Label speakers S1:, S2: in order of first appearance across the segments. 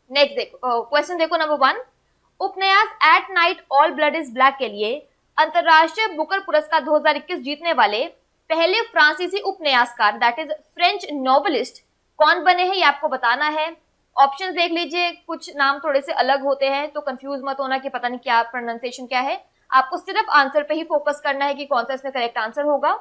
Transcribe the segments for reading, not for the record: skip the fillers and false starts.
S1: Next देखो, question देखो number 1, उपन्यास at night all blood is black के लिए अंतरराष्ट्रीय बुकर पुरस्कार 2021 जीतने वाले पहले फ्रांसीसी उपन्यासकार दैट इज फ्रेंच नॉवेलिस्ट कौन बने हैं, ये आपको बताना है। ऑप्शंस देख लीजिए, कुछ नाम थोड़े से अलग होते हैं तो कंफ्यूज मत होना कि पता नहीं क्या प्रोनाउंसिएशन क्या है। आपको सिर्फ आंसर पे ही फोकस करना है कि कौन सा इसमें करेक्ट आंसर होगा,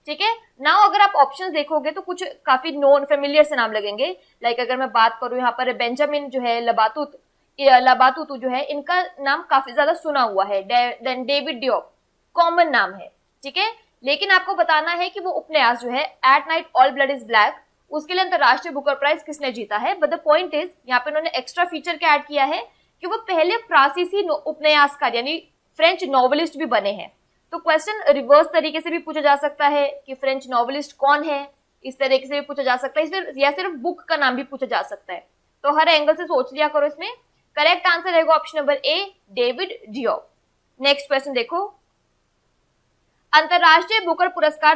S1: ठीक है। नाउ अगर आप ऑप्शंस देखोगे तो कुछ काफी नोन फेमिलियर से नाम लगेंगे। लाइक अगर मैं बात करूं यहाँ पर बेंजामिन जो है लबातुतु जो है, इनका नाम काफी ज्यादा सुना हुआ है। देन डेविड डियोप कॉमन नाम है, ठीक है। लेकिन आपको बताना है कि वो उपन्यास जो है at night all blood is black, उसके लिए अंतरराष्ट्रीय बुकर प्राइज किसने जीता है। बट द पॉइंट इज यहाँ पे उन्होंने एक्स्ट्रा फीचर क्या ऐड किया है कि वो पहले फ्रांसीसी उपन्यासकार यानी फ्रेंच नॉवेलिस्ट भी बने हैं। तो क्वेश्चन रिवर्स तरीके से भी पूछा जा सकता है कि फ्रेंच नॉवेलिस्ट कौन है, इस तरीके से भी पूछा जा सकता है, या सिर्फ बुक का नाम भी पूछा जा सकता है। तो हर एंगल से सोच लिया करो। इसमें करेक्ट आंसर रहेगा ऑप्शन नंबर ए, डेविड डियोप। नेक्स्ट क्वेश्चन देखो, अंतरराष्ट्रीय बुकर पुरस्कार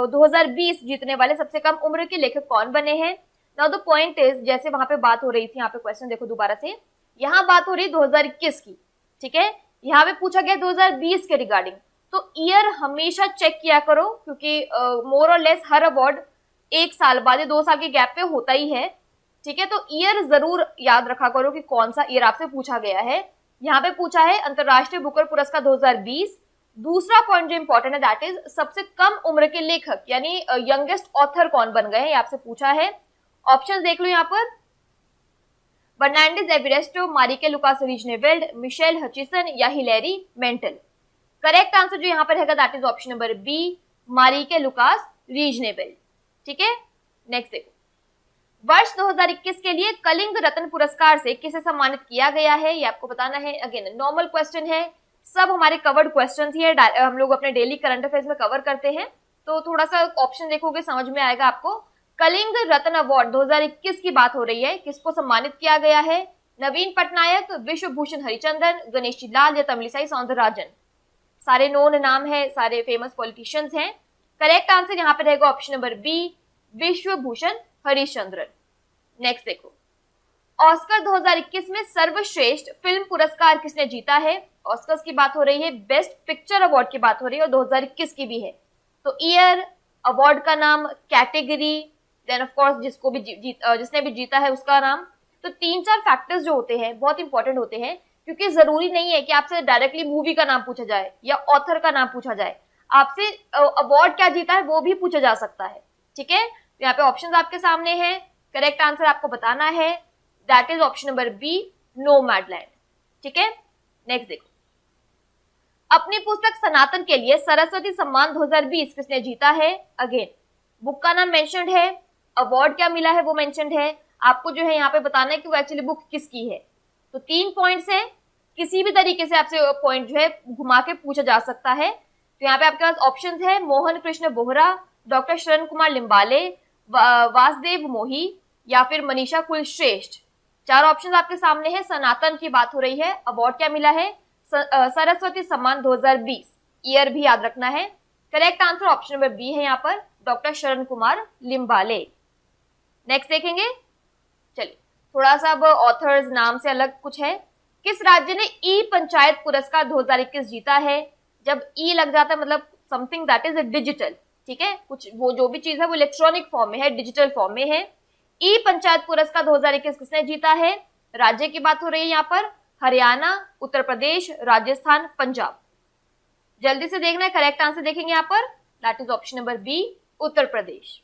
S1: 2020 जीतने वाले सबसे कम उम्र के लेखक कौन बने हैं। नाउ द पॉइंट इज, जैसे वहां पे बात हो रही थी, यहाँ पे क्वेश्चन देखो दोबारा से, यहाँ बात हो रही 2021 की, ठीक है। यहाँ पे पूछा गया 2020 के रिगार्डिंग, तो ईयर हमेशा चेक किया करो क्योंकि मोर और लेस हर अवार्ड एक साल बाद या 2 साल के गैप पे होता ही है, ठीक है। तो ईयर जरूर याद रखा करो कि कौन सा ईयर आपसे पूछा गया है। यहाँ पे पूछा है अंतरराष्ट्रीय बुकर पुरस्कार 2020। दूसरा पॉइंट जो इंपॉर्टेंट है दैट इज सबसे कम उम्र के लेखक यानी यंगेस्ट ऑथर कौन बन गए हैं, आपसे पूछा है। ऑप्शन देख लो यहाँ पर, Bernardine Evaristo, Marieke Lucas Rijneveld, Michelle Hutchison या हिलेरी मेंटल। करेक्ट आंसर जो यहाँ पर रहेगा that is option number B, Marieke Lucas Rijneveld, ठीक है। नेक्स्ट देखो, वर्ष 2021 के लिए कलिंग रत्न पुरस्कार से किसे सम्मानित किया गया है, ये आपको बताना है। अगेन नॉर्मल क्वेश्चन है, सब हमारे कवर्ड क्वेश्चन ही है, हम लोग अपने डेली करंट अफेयर्स में कवर करते हैं, तो थोड़ा सा ऑप्शन देखोगे समझ में आएगा आपको। कलिंग रत्न अवार्ड 2021 की बात हो रही है, किसको सम्मानित किया गया है। नवीन पटनायक, विश्व भूषण हरिचंदन, गणेशी लाल या तमिलिसाई सौंदरराजन। सारे नोन नाम है, सारे फेमस पॉलिटिशियंस हैं। करेक्ट आंसर यहाँ पे रहेगा ऑप्शन नंबर बी, विश्व भूषण हरिश्चंद्रन। नेक्स्ट देखो, ऑस्कर 2021 में सर्वश्रेष्ठ फिल्म पुरस्कार किसने जीता है। ऑस्कर्स की बात हो रही है, बेस्ट पिक्चर अवार्ड की बात हो रही है और 2021 की भी है। तो ईयर, अवार्ड का नाम, कैटेगरी, देन ऑफ कोर्स जिसको भी जिसने भी जीता है उसका नाम। तो 3-4 फैक्टर्स जो होते हैं बहुत इंपॉर्टेंट होते हैं, क्योंकि जरूरी नहीं है कि आपसे डायरेक्टली मूवी का नाम पूछा जाए या ऑथर का नाम पूछा जाए, आपसे अवार्ड क्या जीता है वो भी पूछा जा सकता है, ठीक है। तो यहाँ पे ऑप्शंस आपके सामने हैं, करेक्ट आंसर आपको बताना है, that is option number B, Nomadland, ठीक है। नेक्स्ट देखो, अपनी पुस्तक सनातन के लिए सरस्वती सम्मान 2020 किसने जीता है। अगेन बुक का नाम मेंशन्ड है, अवार्ड क्या मिला है वो मेंशन्ड है, आपको जो है यहाँ पे बताना है कि वो एक्चुअली बुक किसकी है। तो 3 पॉइंट्स है, किसी भी तरीके से आपसे पॉइंट जो है घुमा के पूछा जा सकता है। तो यहाँ पे आपके पास ऑप्शंस है, मोहन कृष्ण बोहरा, डॉक्टर शरण कुमार लिम्बाले, वासुदेव मोही या फिर मनीषा कुलश्रेष्ठ। 4 ऑप्शन आपके सामने है। सनातन की बात हो रही है, अवार्ड क्या मिला है, सरस्वती सम्मान 2020, ईयर भी याद रखना है। Correct answer option number B है यहाँ पर, डॉक्टर शरण कुमार लिम्बाले। नेक्स्ट देखेंगे, चलिए थोड़ा सा अब ऑथर्स नाम से अलग कुछ है। किस राज्य ने ई पंचायत पुरस्कार 2021 जीता है। जब ई लग जाता है मतलब समथिंग दैट इज डिजिटल, ठीक है, कुछ वो जो भी चीज है वो इलेक्ट्रॉनिक फॉर्म में है, डिजिटल फॉर्म में है। ई पंचायत पुरस्कार 2021 किसने जीता है। राज्य की बात हो रही है यहाँ पर, हरियाणा, उत्तर प्रदेश, राजस्थान, पंजाब। जल्दी से देखना है, करेक्ट आंसर देखेंगे यहाँ पर, that is option number B, Uttar Pradesh.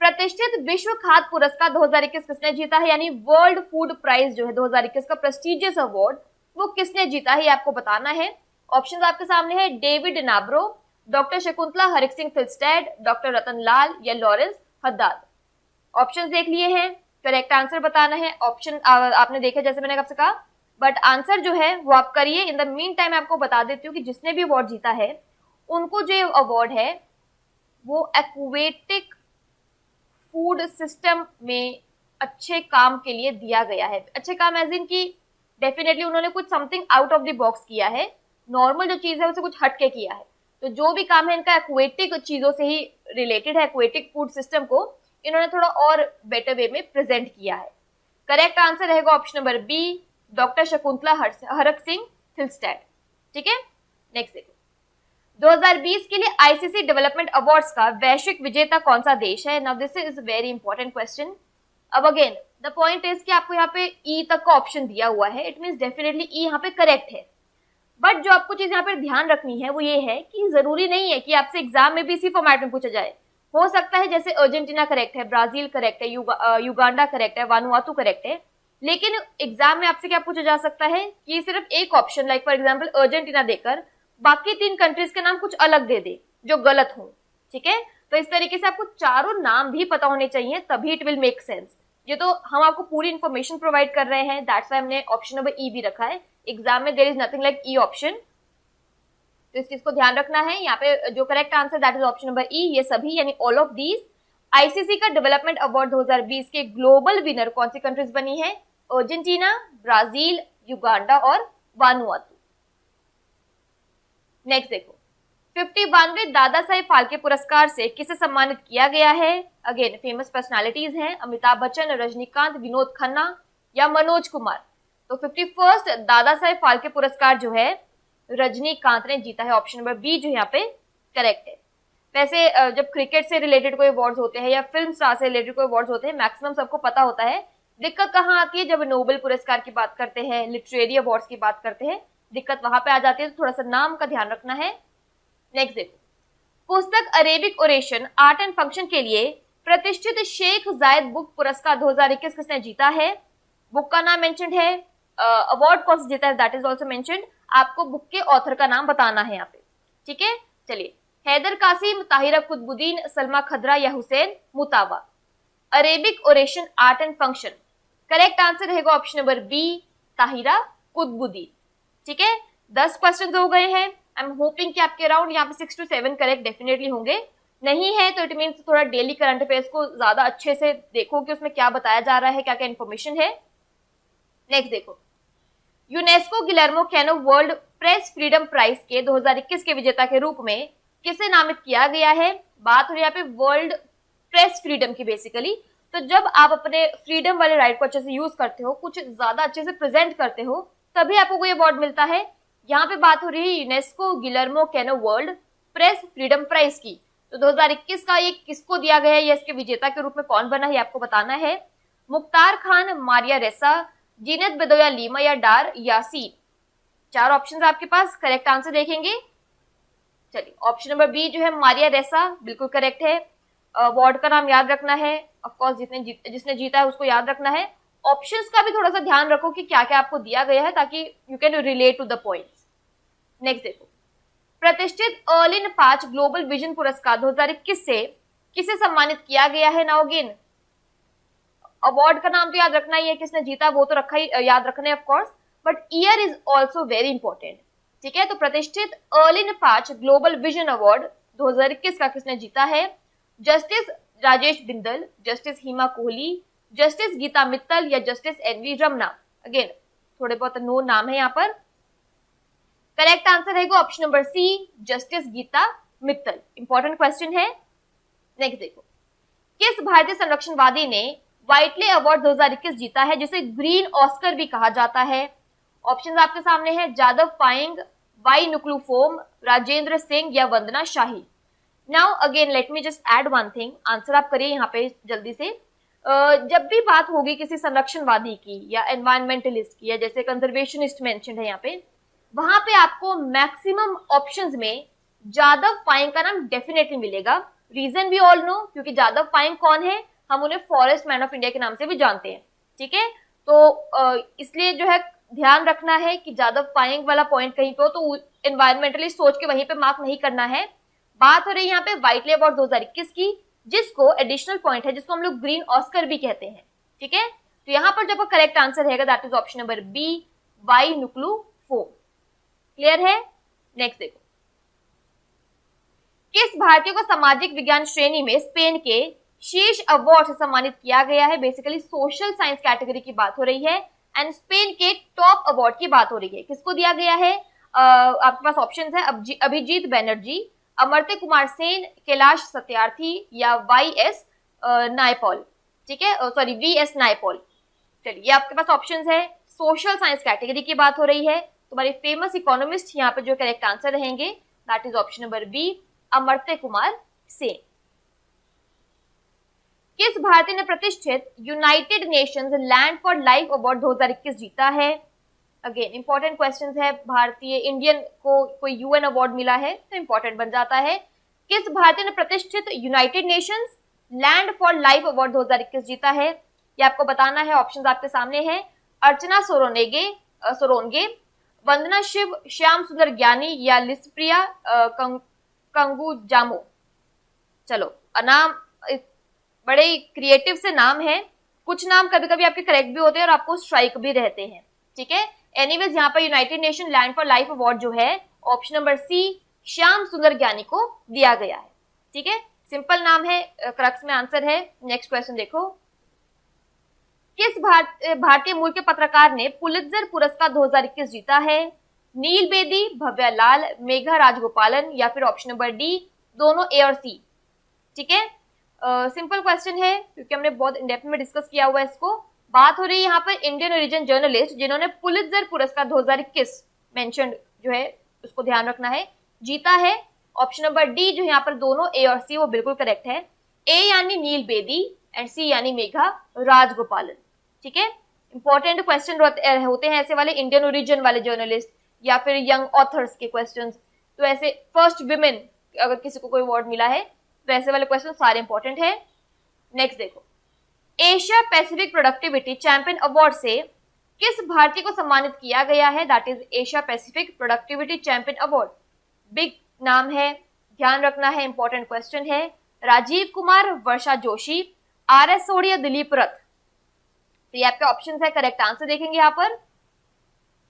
S1: प्रतिष्ठित विश्व खाद्य पुरस्कार 2021 किसने जीता है, यानी वर्ल्ड फूड प्राइज जो है 2021 का प्रेस्टिजियस अवार्ड, वो किसने जीता है ये आपको बताना है। ऑप्शन आपके सामने है, David Nabarro, doctor Shakuntala Harisingh Thilsted, doctor Rattan Lal या लॉरेंस हद्दाद। ऑप्शंस देख लिए हैं, करेक्ट आंसर बताना है। ऑप्शन आपने देखा जैसे मैंने आपसे कहा, बट आंसर जो है वो आप करिए। इन द मीन टाइम आपको बता देती हूँ कि जिसने भी अवार्ड जीता है उनको जो अवार्ड है वो एक्वेटिक फूड सिस्टम में अच्छे काम के लिए दिया गया है। अच्छे काम एज इन की डेफिनेटली उन्होंने कुछ something out of the box किया है, नॉर्मल जो चीज है उसे कुछ हटके किया है। तो जो भी काम है इनका एक्वेटिक चीजों से ही रिलेटेड है, एक्वेटिक फूड सिस्टम को इन्होंने थोड़ा और बेटर वे में प्रेजेंट किया है। करेक्ट आंसर रहेगा option number B, doctor Shakuntala Harak Singh Thilsted. ठीक है, नेक्स्ट देखो, 2020 के लिए आईसीसी डेवलपमेंट अवार्ड्स का वैश्विक विजेता कौन सा देश है? Now this is very important question. अब अगेन द पॉइंट इज कि आपको यहाँ पे ई तक का ऑप्शन दिया हुआ है, इट मींस डेफिनेटली ई यहाँ पे करेक्ट है। बट जो आपको चीज यहाँ पे ध्यान रखनी है वो ये है कि जरूरी नहीं है कि आपसे एग्जाम में भी इसी फॉर्मेट में पूछा जाए। हो सकता है जैसे अर्जेंटीना करेक्ट है, ब्राजील करेक्ट है, युगांडा करेक्ट है, वानुआतु करेक्ट है, लेकिन एग्जाम में आपसे क्या पूछा जा सकता है कि सिर्फ एक option like for example Argentina देकर बाकी 3 कंट्रीज के नाम कुछ अलग दे दे जो गलत हो। ठीक है, तो इस तरीके से आपको चारों नाम भी पता होने चाहिए, तभी इट विल मेक सेंस। ये तो हम आपको पूरी इंफॉर्मेशन प्रोवाइड कर रहे हैं, दैट्स व्हाई हमने ऑप्शन नंबर ई भी रखा है। एग्जाम में there is nothing like E option, तो इस चीज को ध्यान रखना है। यहाँ पे जो correct answer that is option number ई, ये सभी यानी ऑल ऑफ दीज। आईसीसी का डेवलपमेंट अवार्ड 2020 के ग्लोबल विनर कौन सी कंट्रीज बनी है? अर्जेंटीना, ब्राजील, युगांडा और वानुआतु। नेक्स्ट देखो, 51वें दादा साहेब फाल्के पुरस्कार से किसे सम्मानित किया गया है? अगेन फेमस पर्सनालिटीज हैं, अमिताभ बच्चन, रजनीकांत, विनोद खन्ना या मनोज कुमार। तो 51st दादा साहेब फाल्के पुरस्कार जो है रजनीकांत ने जीता है, ऑप्शन नंबर बी जो यहाँ पे करेक्ट है। वैसे जब क्रिकेट से रिलेटेड कोई अवार्ड्स होते हैं या फिल्म स्टार से रिलेटेड कोई अवार्ड्स होते हैं, मैक्सिमम सबको पता होता है। दिक्कत कहाँ आती है? जब नोबेल पुरस्कार की बात करते हैं, लिटरेरी अवार्ड्स की बात करते हैं, दिक्कत वहां पे आ जाती है, तो थोड़ा सा नाम का ध्यान रखना है। नेक्स्ट देखो, पुस्तक Arabic oration art and function के लिए प्रतिष्ठित शेख जायद बुक पुरस्कार 2021 किसने जीता है? बुक का नाम मेंशन्ड है, अवार्ड कौन सा जीता है दैट इज ऑल्सो मेंशन्ड। आपको बुक के ऑथर का नाम बताना है यहाँ पे। ठीक है, चलिए, हैदर कासिम, ताहिरा कुतुबुद्दीन, सलमा खदरा या Hussain Mutawa. Arabic oration art and function, correct answer रहेगा option number B, Tahira Qutbuddin. ठीक है, 10 क्वेश्चन हो गए हैं। आई एम होपिंग कि आपके अराउंड यहाँ पे 6 to 7 करेक्ट डेफिनेटली होंगे। नहीं है तो इट मीन्स थोड़ा डेली करंट अफेयर्स को ज्यादा अच्छे से देखो कि उसमें क्या बताया जा रहा है, क्या क्या इन्फॉर्मेशन है। नेक्स्ट देखो, UNESCO Guillermo Cano World Press Freedom Prize के 2021 के विजेता के रूप में किसे नामित किया गया है? बात हो रही है यहाँ पे वर्ल्ड प्रेस फ्रीडम की बेसिकली। तो जब आप अपने फ्रीडम वाले राइट को अच्छे से यूज करते हो, कुछ ज्यादा अच्छे से प्रेजेंट करते हो, तभी आपको कोई अवार्ड मिलता है। यहाँ पे बात हो रही है UNESCO Guillermo Cano World Press Freedom Prize की। तो 2021 का ये किसको दिया गया है या इसके विजेता के रूप में कौन बना है आपको बताना है। मुख्तार खान, मारिया रेसा, जीनत बेदोया लीमा या डार यासीन। 4 ऑप्शन आपके पास, करेक्ट आंसर देखेंगे। चलिए, ऑप्शन नंबर बी जो है मारिया रेसा बिल्कुल करेक्ट है। अवार्ड का नाम याद रखना है, ऑफकोर्स जिसने जीता है उसको याद रखना है। ऑप्शंस का भी थोड़ा सा ध्यान रखो कि क्या क्या आपको दिया गया है ताकि you can relate to the points. Next देखो, प्रतिष्ठित अर्लिन 5 ग्लोबल विजन पुरस्कार 2021 से किसे सम्मानित किया गया है? नाउ अगेन अवार्ड का नाम तो याद रखना ही है, किसने जीता वो तो रखा ही याद रखना है of course, but year is also very important. ठीक है, तो प्रतिष्ठित अर्लिन 5 ग्लोबल विजन अवार्ड 2021 का किसने जीता है? जस्टिस राजेश बिंदल, जस्टिस हिमा कोहली, जस्टिस गीता मित्तल या जस्टिस एनवी रमना। अगेन थोड़े बहुत नो नाम है यहाँ पर। करेक्ट आंसर रहेगा option number C, justice Gita Mittal. Important question है। नेक्स्ट देखो, किस भारतीय संरक्षणवादी ने व्हाइटले अवार्ड 2021 जीता है जिसे ग्रीन ऑस्कर भी कहा जाता है? ऑप्शंस आपके सामने हैं, जादव पायेंग, वाई नुक्लूफोम, राजेंद्र सिंह या Vandana Shahi. Now again let me just add one thing, answer आप करिए यहाँ पे जल्दी से। जब भी बात होगी किसी संरक्षणवादी की या एनवायरमेंटलिस्ट की या जैसे कंजर्वेशनिस्ट मेंशन है यहाँ पे, वहां पे आपको मैक्सिमम ऑप्शंस में जादव पायेंग का नाम डेफिनेटली मिलेगा। रीजन भी ऑल नो, क्योंकि जादव पायेंग कौन है? हम उन्हें फॉरेस्ट मैन ऑफ इंडिया के नाम से भी जानते हैं। ठीक है, तो इसलिए जो है ध्यान रखना है कि जादव पायेंग वाला पॉइंट कहीं पे हो तो एनवायरमेंटलिस्ट सोच के वहीं पे मार्क नहीं करना है। बात हो रही है यहाँ पे व्हाइटले अवार्ड 2021 की, जिसको एडिशनल पॉइंट है, जिसको हम लोग ग्रीन ऑस्कर भी कहते हैं। ठीक है, तो यहाँ पर जब करेक्ट आंसर रहेगा that is option number B, Y Nuklufom. Clear है? नेक्स्ट देखो, किस भारतीय को सामाजिक विज्ञान श्रेणी में स्पेन के शीर्ष अवार्ड से सम्मानित किया गया है? बेसिकली सोशल साइंस कैटेगरी की बात हो रही है एंड स्पेन के टॉप अवार्ड की बात हो रही है। किसको दिया गया है? आपके पास ऑप्शन है, अभिजीत बैनर्जी, अमर्त्य कुमार सेन, कैलाश सत्यार्थी या वाई एस नायपॉल। ठीक है, सॉरी वी एस नायपॉल। चलिए आपके पास ऑप्शंस है। सोशल साइंस कैटेगरी की बात हो रही है, तुम्हारे फेमस इकोनॉमिस्ट यहाँ पे जो करेक्ट आंसर रहेंगे that is option number B, Amartya Kumar Sen. किस भारतीय ने प्रतिष्ठित United Nations Land for Life Award 2021 जीता है? अगेन इंपॉर्टेंट क्वेश्चंस है, भारतीय इंडियन को कोई यूएन अवार्ड मिला है तो इंपॉर्टेंट बन जाता है। किस भारतीय ने प्रतिष्ठित United Nations Land for Life Award 2021 जीता है? ये आपको बताना है। ऑप्शंस आपके सामने हैं, अर्चना सोरोनगे, वंदना शिव, श्याम सुंदर ज्ञानी या लिस्प्रिया कंगुजामो। चलो नाम बड़े क्रिएटिव से नाम है, कुछ नाम कभी कभी आपके करेक्ट भी होते हैं और आपको स्ट्राइक भी रहते हैं, ठीक है। एनीवेज यहाँ पर United nation land for Life award जो है ऑप्शन नंबर सी, श्याम सुंदर ज्ञानी को दिया गया है, ठीक है। सिंपल नाम है, क्रक्स में आंसर है। नेक्स्ट क्वेश्चन देखो, किस भारतीय मूल के पत्रकार ने पुलित्जर पुरस्कार 2021 जीता है? नील बेदी, भव्या लाल, मेघा राजगोपालन या फिर ऑप्शन नंबर डी दोनों ए और सी, ठीक है। सिंपल क्वेश्चन है क्योंकि हमने बहुत इन डेप्थ में डिस्कस किया हुआ है इसको। बात हो रही है यहाँ पर इंडियन ओरिजिन जर्नलिस्ट जिन्होंने पुलित्जर पुरस्कार 2021 मेंशन जो है उसको ध्यान रखना है, जीता है। ऑप्शन नंबर डी जो यहाँ पर दोनों ए और सी वो बिल्कुल करेक्ट है। ए यानी नील बेदी एंड सी यानी मेघा राजगोपालन, ठीक है। इंपॉर्टेंट क्वेश्चन होते हैं ऐसे वाले इंडियन ओरिजिन वाले जर्नलिस्ट या फिर यंग ऑथर्स के क्वेश्चंस, तो ऐसे फर्स्ट विमेन अगर किसी को कोई अवार्ड मिला है तो ऐसे वाले क्वेश्चन सारे इंपॉर्टेंट है। नेक्स्ट देखो, Asia Pacific productivity champion award से किस भारतीय को सम्मानित किया गया है? That is Asia Pacific productivity champion award. Big नाम है, ध्यान रखना है, इंपॉर्टेंट क्वेश्चन है। राजीव कुमार, वर्षा जोशी, आर एस सोढ़ी या दिलीप रथ? तो ये आपके ऑप्शन है, करेक्ट आंसर देखेंगे यहाँ पर।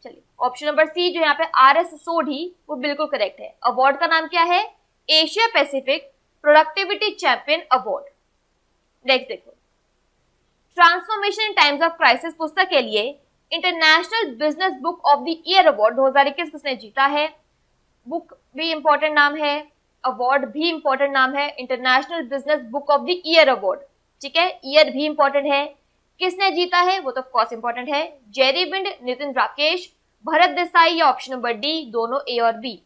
S1: चलिए ऑप्शन नंबर सी जो यहाँ पे आर एस सोढ़ी वो बिल्कुल करेक्ट है। अवार्ड का नाम क्या है? Asia Pacific productivity champion award. Next देखो, transformation in times of crisis पुस्तक के लिए international business book of the year award 2021 किसने जीता है? बुक भी इंपॉर्टेंट नाम है, अवार्ड भी इंपॉर्टेंट नाम है, international business book of the year award, ठीक है। ईयर भी इंपॉर्टेंट है, किसने जीता है वो तो ऑफ कोर्स इंपॉर्टेंट है। जेरी बिंड, नितिन राकेश, भरत देसाई या ऑप्शन नंबर डी दोनों ए और B?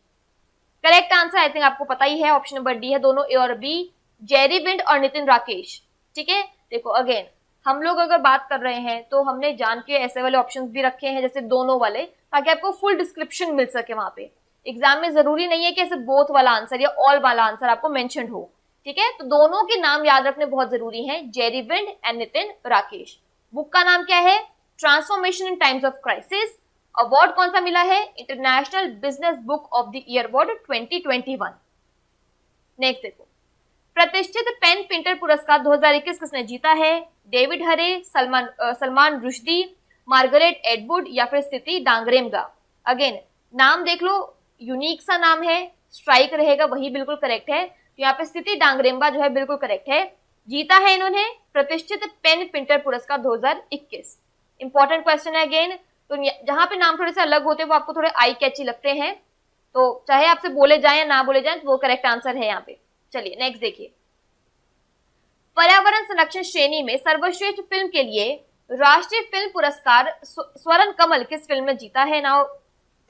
S1: Correct answer I think आपको पता ही है, ऑप्शन नंबर डी है, दोनों ए और बी, जेरी बिंड और नितिन राकेश, ठीक है। देखो अगेन हम लोग अगर बात कर रहे हैं तो हमने जान के ऐसे वाले ऑप्शंस भी रखे हैं जैसे दोनों वाले, ताकि आपको फुल डिस्क्रिप्शन मिल सके वहां पे। एग्जाम में जरूरी नहीं है कि ऐसे बोथ वाला आंसर या ऑल वाला आंसर आपको मेंशन हो, ठीक है। तो दोनों के नाम याद रखने बहुत जरूरी है, Jerry bind and Nitin Rakesh. Book का नाम क्या है? Transformation in times of crisis. Award कौन सा मिला है? International business book of the year award 2021। Next देखो, प्रतिष्ठित पेन प्रिंटर पुरस्कार 2021 किसने जीता है? डेविड हरे, सलमान रुश्दी, मार्गरेट एडवुड या फिर स्थिति डांगरेमगा? अगेन नाम देख लो, यूनिक सा नाम है, स्ट्राइक रहेगा वही बिल्कुल करेक्ट है। तो यहाँ पे स्थिति डांगरेम्बा जो है बिल्कुल करेक्ट है, जीता है इन्होंने प्रतिष्ठित पेन प्रिंटर पुरस्कार 2021। इंपॉर्टेंट क्वेश्चन है अगेन, तो जहां पे नाम थोड़े से अलग होते हैं वो आपको थोड़े आई कैची लगते हैं, तो चाहे आपसे बोले जाए या ना बोले जाए तो वो करेक्ट आंसर है यहाँ पे। चलिए नेक्स्ट देखिए, पर्यावरण संरक्षण श्रेणी में सर्वश्रेष्ठ फिल्म के लिए राष्ट्रीय फिल्म पुरस्कार स्वर्ण कमल किस फिल्म में जीता है? नाउ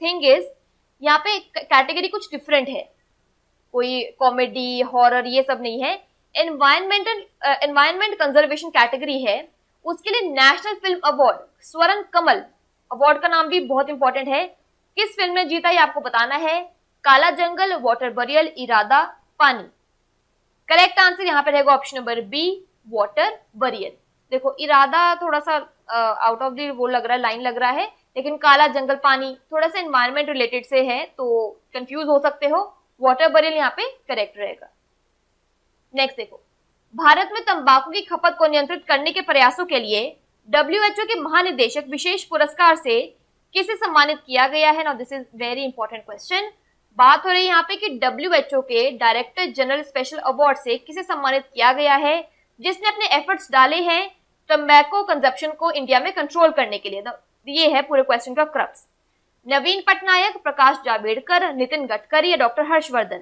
S1: थिंग इज यहाँ पे कैटेगरी कुछ डिफरेंट है, कोई कॉमेडी हॉरर ये सब नहीं है, एनवायरमेंट कंजर्वेशन कैटेगरी है, उसके लिए नेशनल फिल्म अवार्ड स्वर्ण कमल अवार्ड का नाम भी बहुत इंपॉर्टेंट है, किस फिल्म में जीता ये आपको बताना है। काला जंगल, वाटर बरियल, इरादा, पानी? करेक्ट आंसर यहाँ पे रहेगा option number B, water burial. देखो इरादा थोड़ा सा आउट ऑफ द वो लग रहा है, लाइन लग रहा है, लेकिन काला जंगल पानी थोड़ा सा एनवायरमेंट रिलेटेड से है तो कंफ्यूज हो सकते हो, वाटर बरियल यहाँ पे करेक्ट रहेगा। नेक्स्ट देखो, भारत में तंबाकू की खपत को नियंत्रित करने के प्रयासों के लिए WHO के महानिदेशक विशेष पुरस्कार से किसे सम्मानित किया गया है? Now this is very important question. बात हो रही है यहाँ पे कि WHO के डायरेक्टर जनरल स्पेशल अवार्ड से किसे सम्मानित किया गया है जिसने अपने एफर्ट्स डाले हैं तंबाकू कंजप्शन को इंडिया में कंट्रोल करने के लिए। ये है पूरे क्वेश्चन का क्रक्स। नवीन पटनायक, प्रकाश जावड़ेकर, नितिन गडकरी या डॉक्टर हर्षवर्धन?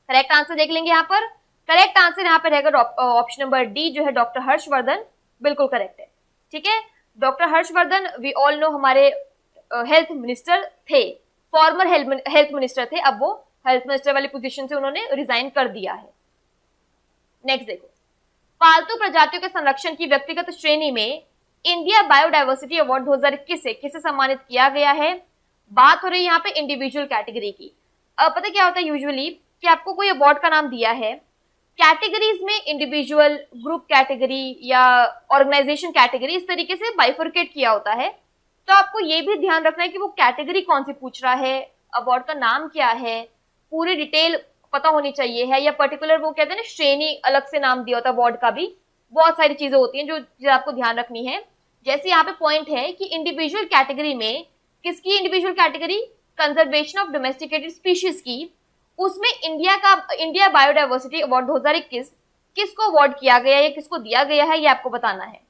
S1: करेक्ट आंसर देख लेंगे यहाँ पर। करेक्ट आंसर यहाँ पे रहेगा ऑप्शन नंबर डी जो है डॉक्टर हर्षवर्धन, बिल्कुल करेक्ट है। ठीक है। Doctor Harshvardhan we all know हमारे हेल्थ मिनिस्टर थे, फॉर्मर हेल्थ मिनिस्टर थे, अब वो हेल्थ मिनिस्टर वाली पोजीशन से उन्होंने रिजाइन कर दिया है। नेक्स्ट देखो, पालतू प्रजातियों के संरक्षण की व्यक्तिगत श्रेणी में इंडिया बायोडायवर्सिटी अवार्ड 2021 से किसे सम्मानित किया गया है? बात हो रही है यहाँ पे इंडिविजुअल कैटेगरी की। अब पता क्या होता है यूजुअली कि आपको कोई अवार्ड का नाम दिया है, कैटेगरीज में इंडिविजुअल, ग्रुप कैटेगरी या ऑर्गेनाइजेशन कैटेगरी इस तरीके से बाइफरकेट किया होता है। तो आपको ये भी ध्यान रखना है कि वो कैटेगरी कौन सी पूछ रहा है, अवार्ड का नाम क्या है, पूरी डिटेल पता होनी चाहिए है, या पर्टिकुलर वो कहते हैं ना श्रेणी अलग से नाम दिया होता है अवार्ड का भी। बहुत सारी चीजें होती हैं जो आपको ध्यान रखनी है। जैसे यहाँ पे पॉइंट है कि इंडिविजुअल कैटेगरी में किसकी individual category? Conservation of domesticated species की, उसमें इंडिया बायोडायवर्सिटी अवार्ड 2021 किसको अवार्ड किया गया है, किसको दिया गया है, ये आपको बताना है।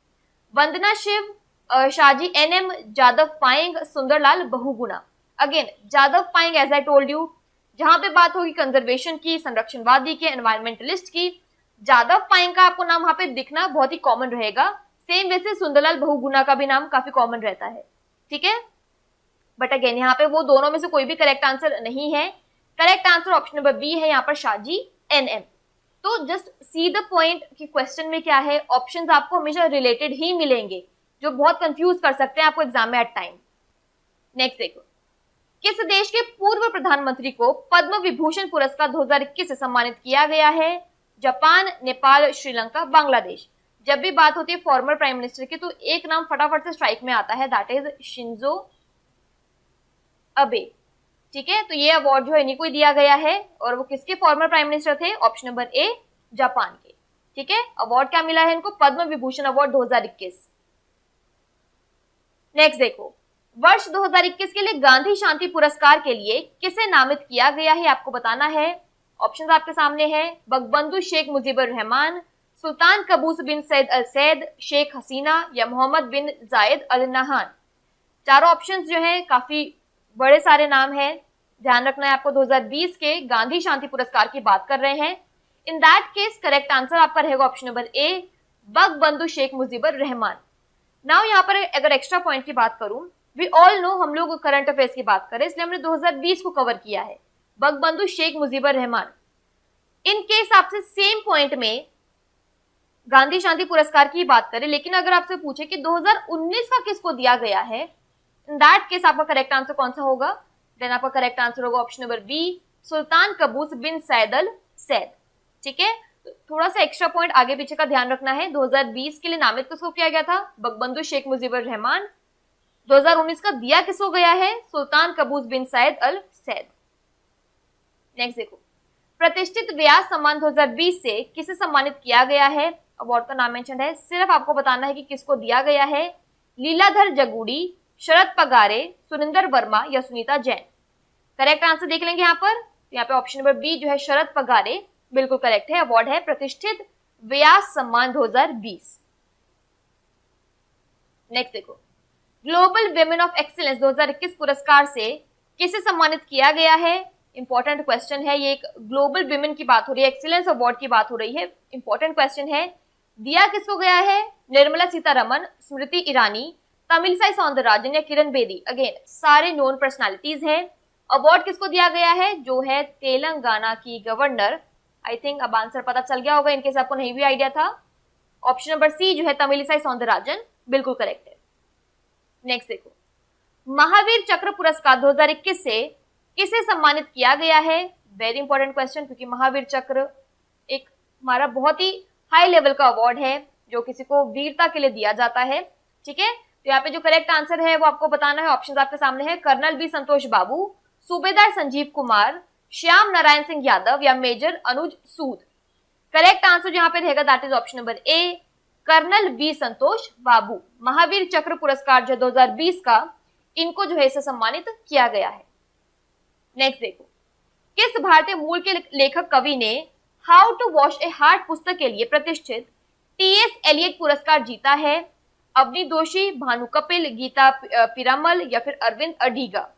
S1: Vandana Shiva, Shahji NM, Jadav Payeng, Sunderlal Bahuguna. Again Jadav Payeng as I told you, जहां पे बात होगी कंजर्वेशन की, संरक्षणवादी के, एनवायरमेंटलिस्ट की, जादव पाएंग का आपको नाम वहां पे दिखना बहुत ही कॉमन रहेगा। सेम वैसे सुंदरलाल बहुगुणा का भी नाम काफी कॉमन रहता है, ठीक है। बट अगेन यहाँ पे वो दोनों में से कोई भी करेक्ट आंसर नहीं है। Correct answer option number B है यहाँ पर शाहजी एनएम। तो जस्ट सी द पॉइंट कि क्वेश्चन में क्या है, ऑप्शंस आपको हमेशा रिलेटेड ही मिलेंगे जो बहुत कंफ्यूज कर सकते हैं आपको एग्जाम में एट टाइम। नेक्स्ट देखो, किस देश के पूर्व प्रधानमंत्री को पद्म विभूषण पुरस्कार 2021 से सम्मानित किया गया है? जापान, नेपाल, श्रीलंका, बांग्लादेश। जब भी बात होती है फॉर्मर प्राइम मिनिस्टर की तो एक नाम फटाफट से स्ट्राइक में आता है, दैट इज शिंजो अबे, ठीक है। तो ये अवार्ड जो है इन्हीं को ही दिया गया है, और वो किसके फॉर्मर प्राइम मिनिस्टर थे? ऑप्शन नंबर ए, जापान के, ठीक है। अवार्ड क्या मिला है इनको? पद्म विभूषण अवार्ड 2021। नेक्स्ट देखो, वर्ष 2021 के लिए गांधी शांति पुरस्कार के लिए किसे नामित किया गया है आपको बताना है। ऑप्शंस आपके सामने है, बंगबंधु शेख मुजीबुर रहमान, सुल्तान कबूस बिन सैद अल सैद, शेख हसीना या मोहम्मद बिन जायद अल नहान। चारों ऑप्शंस जो है काफी बड़े सारे नाम है, ध्यान रखना है आपको। 2020 के गांधी शांति पुरस्कार की बात कर रहे हैं। In that case correct answer आपका रहेगा option number A, Bangabandhu Sheikh Mujibur Rahman. Now यहाँ पर अगर एक्स्ट्रा पॉइंट की बात करूं, वी ऑल नो हम लोग करंट अफेयर्स की बात करें इसलिए हमने 2020 को कवर किया है, बंगबंधु शेख मुजीबुर रहमान। इन केस आपसे सेम पॉइंट में गांधी शांति पुरस्कार की बात करें, लेकिन अगर आपसे पूछे कि 2019 का किसको दिया गया है, इन दैट केस आपका करेक्ट आंसर कौन सा होगा? देन आपका करेक्ट आंसर होगा ऑप्शन नंबर बी, सुल्तान कबूस बिन सैद अल सैद, ठीक है। तो थोड़ा सा एक्स्ट्रा पॉइंट आगे पीछे का ध्यान रखना है। 2020 के लिए नामित किसको किया गया था? बंगबंधु शेख मुजीबुर रहमान। 2019 का दिया किसको गया है? सुल्तान कबूस बिन सैद अल सैद। नेक्स्ट देखो, प्रतिष्ठित व्यास सम्मान 2020 से किसे सम्मानित किया गया है? अवार्ड का नाम मेंशन है, सिर्फ आपको बताना है कि किसको दिया गया है। लीलाधर जगूड़ी, शरद पगारे, सुनिंदर वर्मा या सुनीता जैन। करेक्ट आंसर देख लेंगे यहाँ पर, यहाँ पे ऑप्शन नंबर बी जो है शरद पगारे बिल्कुल करेक्ट है। अवार्ड है प्रतिष्ठित व्यास सम्मान 2020। नेक्स्ट देखो, ग्लोबल विमेन ऑफ एक्सीलेंस 2021 पुरस्कार से किसे सम्मानित किया गया है? इंपॉर्टेंट क्वेश्चन है ये, एक ग्लोबल विमेन की बात हो रही है, एक्सीलेंस अवार्ड की बात हो रही है, इंपॉर्टेंट क्वेश्चन है। दिया किसको गया है? निर्मला सीतारमन, स्मृति ईरानी, तमिलसाई सौंदरराजन या किरण बेदी। अगेन सारे नोन पर्सनालिटीज हैं। अवार्ड किसको दिया गया है? जो है तेलंगाना की गवर्नर। आई थिंक अब आंसर पता चल गया होगा, इनकेस आपको नहीं भी आइडिया था। ऑप्शन नंबर सी जो है तमिलसाई सौंदरराजन बिल्कुल करेक्ट है। नेक्स्ट देखो, महावीर चक्र पुरस्कार 2021 से किसे सम्मानित किया गया है? वेरी इंपॉर्टेंट क्वेश्चन, क्योंकि महावीर चक्र एक हमारा बहुत ही हाई लेवल का अवार्ड है जो किसी को वीरता के लिए दिया जाता है, ठीक है। तो यहाँ पे जो करेक्ट आंसर है वो आपको बताना है। ऑप्शन आपके सामने है, कर्नल बी संतोष बाबू, सूबेदार संजीव कुमार, श्याम नारायण सिंह यादव या major Anuj Sood. Correct answer यहाँ पे रहेगा that is option number A, colonel B Santosh Babu. Mahavir Chakra पुरस्कार जो 2020 का, इनको जो है इसे सम्मानित किया गया है। नेक्स्ट देखो, किस भारतीय मूल के लेखक कवि ने how to wash a heart पुस्तक के लिए प्रतिष्ठित टीएस एलियट पुरस्कार जीता है? अवनी दोषी, भानु कपिल, गीता पिरामल या फिर अरविंद अडीगा,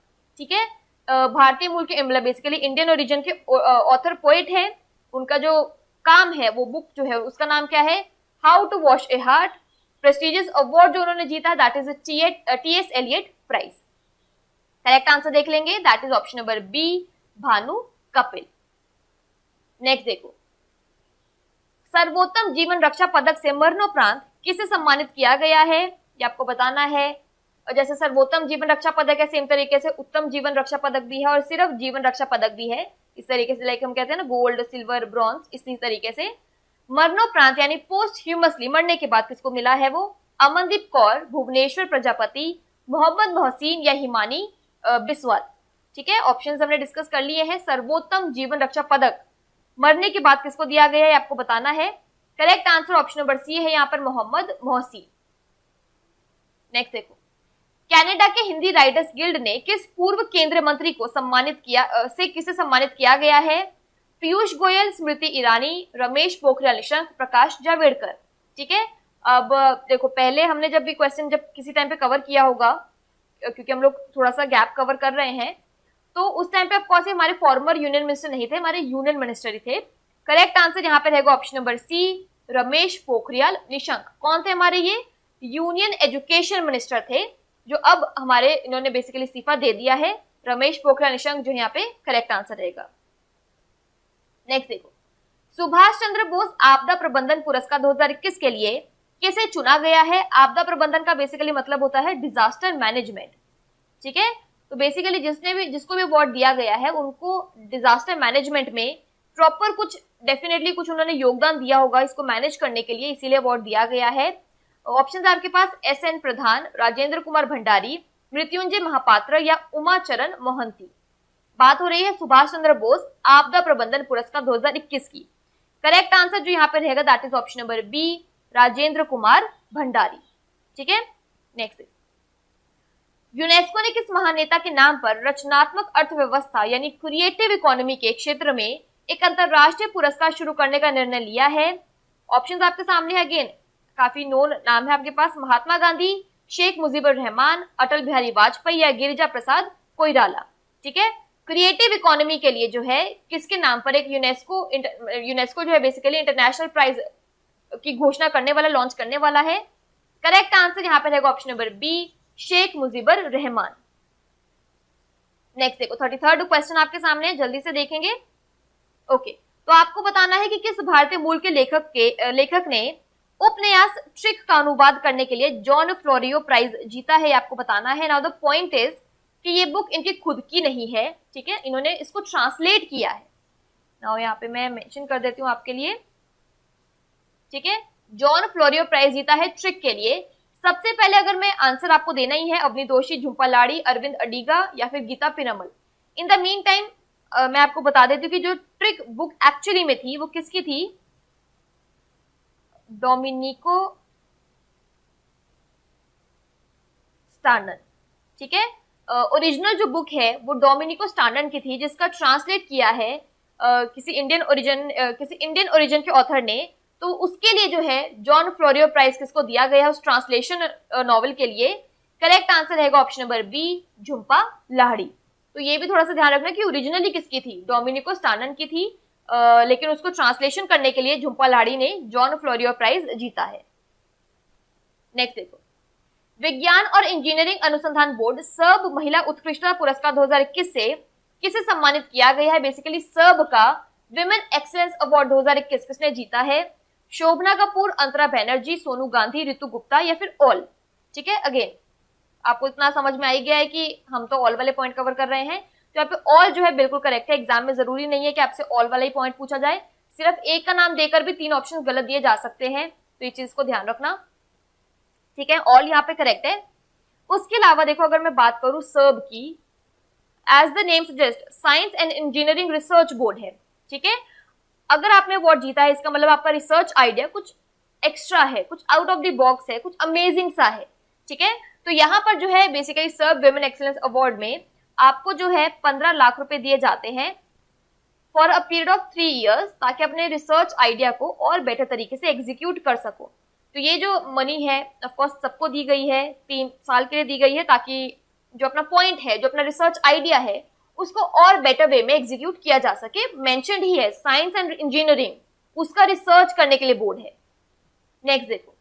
S1: ठीक है। भारतीय मूल के मतलब बेसिकली इंडियन ओरिजिन के ऑथर पोएट है, उनका जो काम है वो बुक जो है उसका नाम क्या है? How to wash a heart, prestigious award जो उन्होंने जीता है that is TS Eliot prize. Correct answer देख लेंगे, that is option number B, Bhanu Kapil. Next देखो, सर्वोत्तम जीवन रक्षा पदक से मरणोपरांत किसे सम्मानित किया गया है, ये आपको बताना है। और जैसे सर्वोत्तम जीवन रक्षा पदक है, सेम तरीके से उत्तम जीवन रक्षा पदक भी है और सिर्फ जीवन रक्षा पदक भी है। इस तरीके से लाइक हम कहते हैं ना गोल्ड, सिल्वर, ब्रॉन्ज, इसी तरीके से मरणोपरांत यानी पोस्ट ह्यूमसली, मरने के बाद किसको मिला है वो, अमनदीप कौर, भुवनेश्वर प्रजापति, मोहम्मद मोहसिन या हिमानी बिस्वाल। ठीक है, ऑप्शंस हमने डिस्कस कर लिए हैं। सर्वोत्तम जीवन रक्षा पदक मरने के बाद किसको दिया गया है आपको बताना है। Correct answer option number C है यहाँ पर, मोहम्मद मोहसिन। नेक्स्ट देखो, कनाडा के हिंदी राइटर्स गिल्ड ने किस पूर्व केंद्रीय मंत्री को किसे सम्मानित किया गया है, पीयूष गोयल, स्मृति ईरानी, रमेश पोखरियाल निशंक, प्रकाश जावड़ेकर। ठीक है, अब देखो पहले हमने जब भी क्वेश्चन जब किसी टाइम पे कवर किया होगा, क्योंकि हम लोग थोड़ा सा गैप कवर कर रहे हैं, तो उस टाइम पे ऑफकोर्स हमारे फॉर्मर यूनियन मिनिस्टर नहीं थे, हमारे यूनियन मिनिस्टर ही थे। करेक्ट आंसर यहाँ पे रहेगा option number C, Ramesh Pokhriyal Nishank. कौन थे हमारे ये, यूनियन एजुकेशन मिनिस्टर थे, जो अब हमारे इन्होंने बेसिकली इस्तीफा दे दिया है। रमेश पोखरियाल निशंक जो यहाँ पे करेक्ट आंसर रहेगा। नेक्स्ट देखो, सुभाष चंद्र बोस आपदा प्रबंधन पुरस्कार 2021 के लिए किसे चुना गया है। आपदा प्रबंधन का बेसिकली मतलब होता है डिजास्टर मैनेजमेंट। ठीक है, तो बेसिकली जिसको भी अवार्ड दिया गया है उनको डिजास्टर मैनेजमेंट में प्रॉपर कुछ डेफिनेटली कुछ उन्होंने योगदान दिया होगा इसको मैनेज करने के लिए, इसीलिए अवार्ड दिया गया है। ऑप्शन आपके पास एसएन प्रधान, राजेंद्र कुमार भंडारी, मृत्युंजय महापात्र या उमाचरण मोहंती। बात हो रही है सुभाष चंद्र बोस आपदा प्रबंधन पुरस्कार 2021 की। करेक्ट आंसर जो यहाँ पे रहेगा that is option number B, Rajendra Kumar Bhandari. ठीक है, नेक्स्ट, यूनेस्को ने किस महानेता के नाम पर रचनात्मक अर्थव्यवस्था यानी क्रिएटिव इकोनॉमी के क्षेत्र में एक अंतरराष्ट्रीय पुरस्कार शुरू करने का निर्णय लिया है। ऑप्शंस आपके सामने है, अगेन काफी नोन नाम है आपके पास, महात्मा गांधी, शेख मुजीबुर रहमान, अटल बिहारी वाजपेयी या गिरिजा प्रसाद कोइराला। ठीक है, क्रिएटिव इकोनॉमी के लिए जो है किसके नाम पर एक यूनेस्को जो है बेसिकली इंटरनेशनल प्राइज की घोषणा करने वाला, लॉन्च करने वाला है। करेक्ट आंसर यहाँ पे रहेगा option number B, Sheikh Mujibur Rahman. Next देखो, 33rd क्वेश्चन आपके सामने, जल्दी से देखेंगे। ओके, तो आपको बताना है कि किस भारतीय मूल के लेखक ने उपन्यास ट्रिक का अनुवाद करने के लिए जॉन फ्लोरियो प्राइज जीता है, आपको बताना है। नाउ द पॉइंट इज कि ये बुक इनकी खुद की नहीं है। ठीक है, इन्होंने इसको ट्रांसलेट किया है। नाउ यहाँ पे मैं मेंशन कर देती हूँ आपके लिए। ठीक है, जॉन फ्लोरियो प्राइज जीता है ट्रिक के लिए। सबसे पहले अगर मैं आंसर आपको देना ही है, अवनी दोषी, झुंपा लाड़ी, अरविंद अडिगा या फिर Geeta Piramal. In the meantime मैं आपको बता देती हूँ कि जो ट्रिक बुक एक्चुअली में थी वो किसकी थी, डोमिनिको स्टार्नन। ठीक है, ओरिजिनल जो बुक है वो डोमिनिको स्टार्नन की थी, जिसका ट्रांसलेट किया है किसी इंडियन ओरिजिन के ऑथर ने। तो उसके लिए जो है जॉन फ्लोरियो प्राइज किसको दिया गया है उस ट्रांसलेशन नॉवेल के लिए। करेक्ट आंसर रहेगा option number B, Jhumpa Lahiri. तो ये भी थोड़ा सा ध्यान रखना कि ओरिजिनली किसकी थी, डोमिनिको स्टार्नन की थी, लेकिन उसको ट्रांसलेशन करने के लिए झुंपा लाहिड़ी ने जॉन फ्लोरियो प्राइज जीता है। नेक्स्ट देखो, विज्ञान और इंजीनियरिंग अनुसंधान बोर्ड सर्ब महिला उत्कृष्टता पुरस्कार 2021 से किसे सम्मानित किया गया है। बेसिकली सर्ब का विमेन एक्सेलेंस अवार्ड 2021 किसने जीता है, शोभना कपूर, अंतरा बैनर्जी, सोनू गांधी, ऋतु गुप्ता या फिर ऑल। ठीक है, अगेन आपको इतना समझ में आ ही गया है कि हम तो ऑल वाले पॉइंट कवर कर रहे हैं, तो यहाँ पे ऑल जो है बिल्कुल करेक्ट है। एग्जाम में जरूरी नहीं है कि आपसे ऑल वाला ही पॉइंट पूछा जाए, सिर्फ एक का नाम देकर भी 3 ऑप्शन गलत दिए जा सकते हैं, तो ये चीज को ध्यान रखना। ठीक है, ऑल यहाँ पे करेक्ट है। उसके अलावा देखो, अगर मैं बात करूं सर्ब की, as the name suggest science and engineering research board है। ठीक है, अगर आपने अवार्ड जीता है इसका मतलब आपका रिसर्च आइडिया कुछ एक्स्ट्रा है, कुछ आउट ऑफ द बॉक्स है, कुछ अमेजिंग सा है। ठीक है, तो यहाँ पर जो है basically SERB women excellence award में आपको जो है 15 लाख रुपए दिए जाते हैं for a period of 3 years, ताकि अपने रिसर्च आइडिया को और बेटर तरीके से एग्जीक्यूट कर सको। तो ये जो मनी है ऑफकोर्स सबको दी गई है, 3 साल के लिए दी गई है, ताकि जो अपना पॉइंट है, जो अपना रिसर्च आइडिया है, उसको और बेटर वे में एग्जीक्यूट किया जा सके। मेंशन्ड ही है साइंस एंड इंजीनियरिंग, उसका रिसर्च करने के लिए बोर्ड है। नेक्स्ट देखो,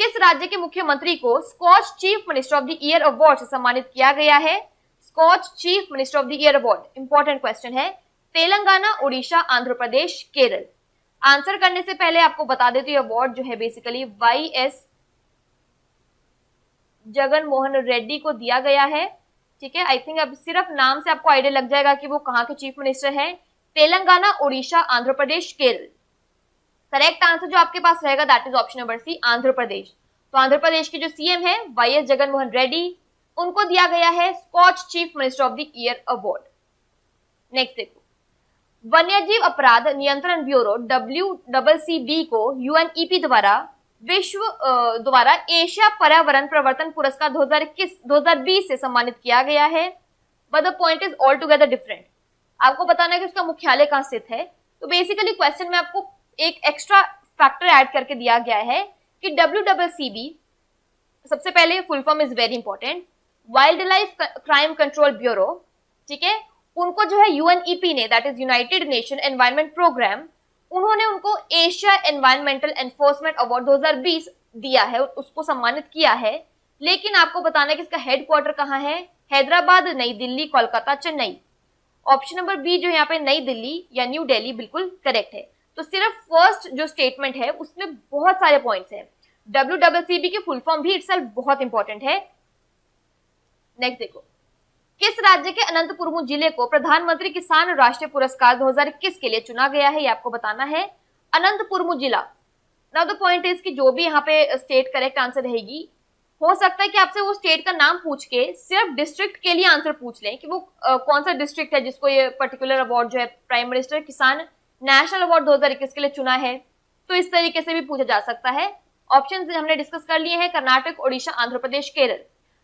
S1: किस राज्य के मुख्यमंत्री को Skoch chief minister of the year award से सम्मानित किया गया है? Skoch chief minister of the year award, important question है। तेलंगाना, उड़ीसा, आंध्र प्रदेश, केरल। आंसर करने से पहले आपको बता देती हूँ, अवार्ड जो है बेसिकली वाई.एस. जगन मोहन रेड्डी को दिया गया है। ठीक है, आई थिंक अब सिर्फ नाम से आपको आइडिया लग जाएगा कि वो कहाँ के चीफ मिनिस्टर हैं। तेलंगाना, उड़ीसा, आंध्र प्रदेश, केरल। करेक्ट आंसर जो आपके पास रहेगा that is option number C, Andhra Pradesh. तो आंध्र प्रदेश के जो सीएम है वाई.एस. जगन मोहन रेड्डी, उनको दिया गया है Skoch chief minister of the year award. Next देखो, वन्यजीव अपराध नियंत्रण ब्यूरो WCCB को UNEP द्वारा एशिया पर्यावरण प्रवर्तन पुरस्कार 2020 से सम्मानित किया गया है। But the point is all together different. आपको बताना है कि उसका मुख्यालय कहाँ स्थित है। तो बेसिकली क्वेश्चन में आपको एक एक्स्ट्रा फैक्टर ऐड करके दिया गया है कि WCCB, सबसे पहले full form is very important, wildlife crime control bureau. ठीक है, उनको जो है UNEP ने, that is United Nation environment programme, उन्होंने उनको एशिया एनवायरमेंटल एनफोर्समेंट अवार्ड 2020 दिया है, उसको सम्मानित किया है। लेकिन आपको बताना है कि इसका हेडक्वार्टर कहाँ है? Hyderabad, New Delhi, Kolkata, Chennai. Option number B जो यहाँ पे नई दिल्ली या न्यू दिल्ली बिल्कुल करेक्ट है। तो सिर्फ फर्स्ट जो स्टेटमेंट है उसमें बहुत सारे पॉइंट्स हैं। WCCB की फुल फॉर्म भी इटसेल्फ बहुत इंपॉर्टेंट है। नेक्स्ट देखो, किस राज्य के अनंतपुर जिले को प्रधानमंत्री किसान राष्ट्रीय पुरस्कार 2021 के लिए चुना गया है? ये आपको बताना है। अनंतपुर जिला। नाउ द पॉइंट इज कि जो भी यहाँ पे स्टेट करेक्ट आंसर रहेगी, हो सकता है कि आपसे वो स्टेट का नाम पूछ के सिर्फ डिस्ट्रिक्ट के लिए आंसर पूछ लें कि वो कौन सा डिस्ट्रिक्ट है जिसको ये पर्टिकुलर अवार्ड जो है प्राइम मिनिस्टर किसान नेशनल अवार्ड 2021 के लिए चुना है। तो इस तरीके से भी पूछा जा सकता है। ऑप्शन हमने डिस्कस कर लिए हैं, कर्नाटक, उड़ीसा, आंध्र प्रदेश, केरल।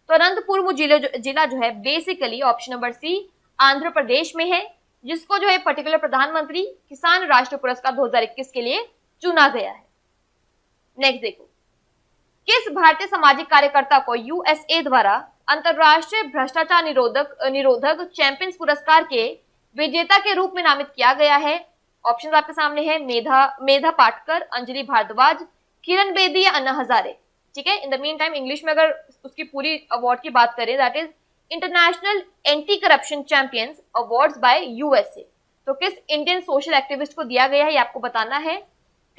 S1: तो अनंतपुर जिला जो है basically option number C Andhra Pradesh में है, जिसको जो है पर्टिकुलर प्रधानमंत्री किसान राष्ट्रीय पुरस्कार 2021 के लिए चुना गया है। नेक्स्ट देखो, किस भारतीय सामाजिक कार्यकर्ता को USA द्वारा अंतरराष्ट्रीय भ्रष्टाचार निरोधक चैंपियंस पुरस्कार के विजेता के रूप में नामित किया गया है? ऑप्शन आपके सामने है, मेधा पाटकर, अंजलि भारद्वाज, किरण बेदी या अन्ना हजारे। ठीक है, in the meantime English में अगर उसकी पूरी अवार्ड की बात करें, that is international anti corruption champions awards by USA। तो किस इंडियन सोशल एक्टिविस्ट को दिया गया है ये आपको बताना है।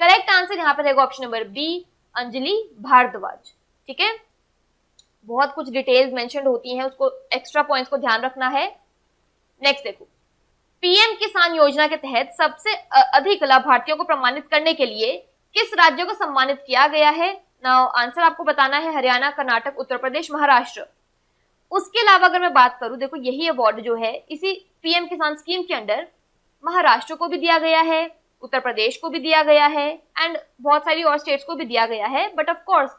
S1: करेक्ट आंसर यहाँ पर रहेगा option number B, Anjali Bhardwaj. ठीक है, बहुत कुछ डिटेल्स मेंशन होती हैं, उसको एक्स्ट्रा पॉइंट्स को ध्यान रखना है। नेक्स्ट देखो, PM किसान योजना के तहत सबसे अधिक लाभार्थियों को प्रमाणित करने के लिए किस राज्य को सम्मानित किया गया है? नाउ आंसर आपको बताना है, हरियाणा, कर्नाटक, उत्तर प्रदेश, महाराष्ट्र। उसके अलावा अगर मैं बात करूं, देखो यही अवार्ड जो है इसी PM किसान स्कीम के अंडर महाराष्ट्र को भी दिया गया है, उत्तर प्रदेश को भी दिया गया है एंड बहुत सारी और स्टेट्स को भी दिया गया है, बट ऑफ कोर्स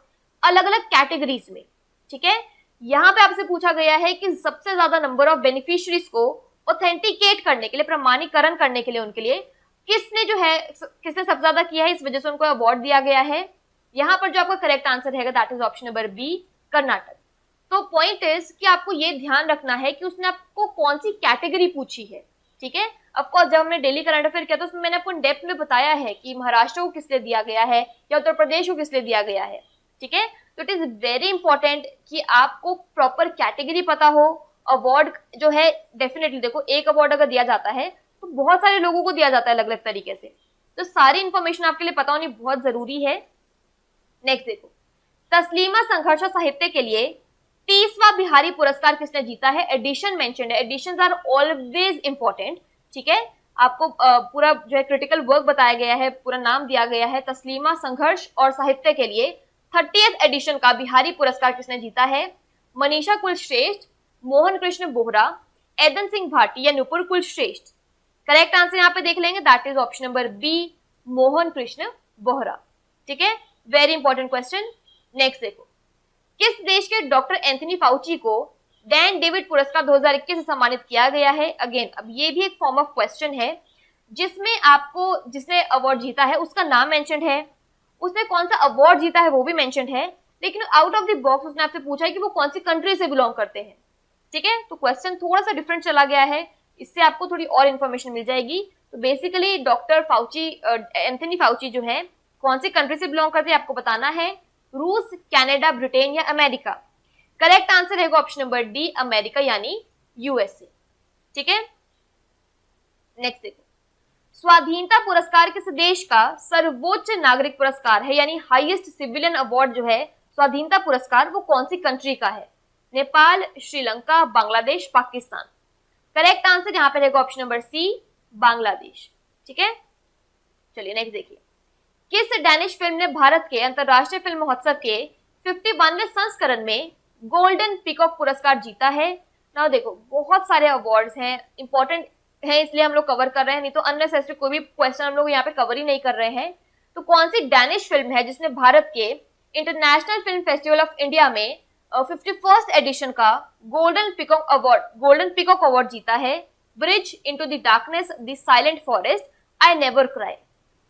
S1: अलग अलग कैटेगरीज में। ठीक है, यहाँ पे आपसे पूछा गया है कि सबसे ज्यादा नंबर ऑफ बेनिफिशियरीज को ऑथेंटिकेट करने के लिए, प्रमाणीकरण करने के लिए उनके लिए किसने सबसे ज्यादा किया है, इस वजह से उनको अवार्ड दिया गया है। यहाँ पर जो आपका करेक्ट आंसर रहेगा that is option number B, Karnataka. तो पॉइंट इज कि आपको ये ध्यान रखना है कि उसने आपको कौन सी कैटेगरी पूछी है। ठीक है, ऑफकोर्स जब हमने डेली करंट अफेयर किया तो उसमें मैंने आपको डेप्थ में बताया है कि महाराष्ट्र को किस लिए दिया गया है या उत्तर प्रदेश को किस लिए दिया गया है। ठीक है, तो इट इज वेरी इंपॉर्टेंट कि आपको प्रॉपर कैटेगरी पता हो। अवार्ड जो है डेफिनेटली देखो, एक अवार्ड अगर दिया जाता है तो बहुत सारे लोगों को दिया जाता है अलग अलग तरीके से, तो सारी इंफॉर्मेशन आपके लिए पता होनी बहुत जरूरी है। नेक्स्ट देखो, तस्लीमा संघर्ष साहित्य के लिए 30वां बिहारी पुरस्कार किसने जीता है? एडिशन मेंशन्ड है, एडिशंस आर ऑलवेज इंपॉर्टेंट। ठीक है, आपको पूरा जो है क्रिटिकल वर्क बताया गया है, पूरा नाम दिया गया है। तस्लीमा संघर्ष और साहित्य के लिए 30th एडिशन का बिहारी पुरस्कार किसने जीता है? मनीषा कुलश्रेष्ठ, मोहन कृष्ण बोहरा, एदन सिंह भाटी या नुपुर कुलश्रेष्ठ। करेक्ट आंसर यहाँ पे देख लेंगे, that is option number B, Mohan Krishna Bohra. ठीक है, वेरी इंपॉर्टेंट क्वेश्चन। नेक्स्ट देखो, किस देश के डॉक्टर एंथनी फाउची को डैन डेविड पुरस्कार 2021 से सम्मानित किया गया है? अगेन अब ये भी एक फॉर्म ऑफ क्वेश्चन है जिसमें आपको जिसने अवार्ड जीता है उसका नाम मेंशन है, उसने कौन सा अवार्ड जीता है वो भी मेंशन है, लेकिन आउट ऑफ द बॉक्स उसने आपसे पूछा है कि वो कौन सी कंट्री से बिलोंग करते हैं। ठीक है, तो क्वेश्चन थोड़ा सा डिफरेंट चला गया है, इससे आपको थोड़ी और इन्फॉर्मेशन मिल जाएगी। तो basically doctor Fauci, Anthony Fauci जो है कौन सी कंट्री से बिलोंग करते हैं आपको बताना है। रूस, कनाडा, ब्रिटेन या अमेरिका? करेक्ट आंसर रहेगा ऑप्शन नंबर डी, अमेरिका यानी यूएसए। ठीक है, नेक्स्ट देखो, स्वाधीनता पुरस्कार किस देश का सर्वोच्च नागरिक पुरस्कार है, यानी हाईएस्ट सिविलियन अवार्ड जो है स्वाधीनता पुरस्कार, वो कौन सी कंट्री का है? नेपाल, श्रीलंका, बांग्लादेश, पाकिस्तान? करेक्ट आंसर यहाँ पे रहेगा ऑप्शन नंबर सी, बांग्लादेश। ठीक है, चलिए नेक्स्ट देखिए, किस डैनिश फिल्म ने भारत के अंतरराष्ट्रीय फिल्म महोत्सव के 51वें संस्करण में गोल्डन पीकॉक पुरस्कार जीता है? ना देखो, बहुत सारे अवार्ड्स हैं, इंपॉर्टेंट है इसलिए हम लोग कवर कर रहे हैं, नहीं तो अननेसेसरी कोई भी क्वेश्चन हम लोग यहाँ पे कवर ही नहीं कर रहे हैं। तो कौन सी डैनिश फिल्म है जिसने भारत के international film festival of India में 51st एडिशन का गोल्डन पीकॉक अवार्ड जीता है? Bridge into the darkness, the silent forest, I never cry?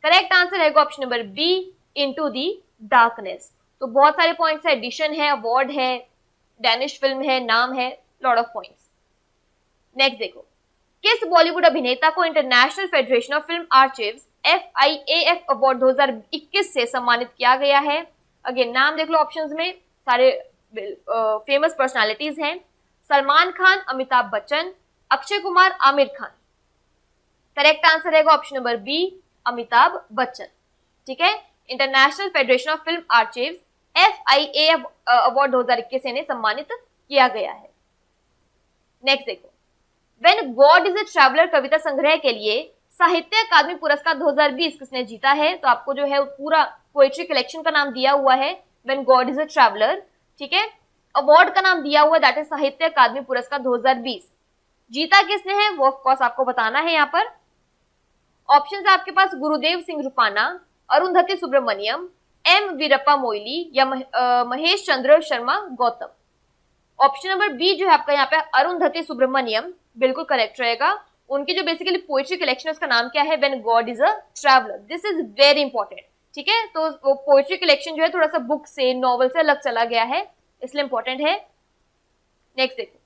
S1: Correct answer है option number B, into the darkness. तो बहुत सारे पॉइंट्स है, एडिशन है, अवार्ड है, डैनिश फिल्म है, नाम है, लॉट ऑफ पॉइंट्स। नेक्स्ट देखो, किस बॉलीवुड अभिनेता को international federation of film archives FIAF award 2021 से सम्मानित किया गया है? अगेन नाम देख लो, ऑप्शंस में सारे फेमस पर्सनालिटीज हैं। सलमान खान, अमिताभ बच्चन, अक्षय कुमार, आमिर खान? करेक्ट आंसर रहेगा option number B, Amitabh Bachchan. ठीक है, international federation of film archives FIAF award 2021 से इन्हें सम्मानित किया गया है। नेक्स्ट देखो, when God is a traveller कविता संग्रह के लिए साहित्य अकादमी पुरस्कार 2020 किसने जीता है? तो आपको जो है पूरा पोएट्री कलेक्शन का नाम दिया हुआ है when God is a traveller. ठीक है, अवार्ड का नाम दिया हुआ दैट इज साहित्य अकादमी पुरस्कार 2020। जीता किसने है वो ऑफ कोर्स आपको बताना है। यहाँ पर ऑप्शंस है आपके पास, गुरुदेव सिंह रूपाना, अरुंधति सुब्रमण्यम, M वीरप्पा मोइली या Mahesh Chandra Sharma Gautam? Option number B जो है आपका यहाँ पे अरुंधति सुब्रमण्यम बिल्कुल करेक्ट रहेगा। उनकी जो बेसिकली पोएट्री कलेक्शन है उसका नाम क्या है? When God is a traveller. This is very important. ठीक है, तो वो पोएट्री कलेक्शन जो है थोड़ा सा बुक से, नॉवल से अलग चला गया है, इसलिए इंपॉर्टेंट है। नेक्स्ट देखो,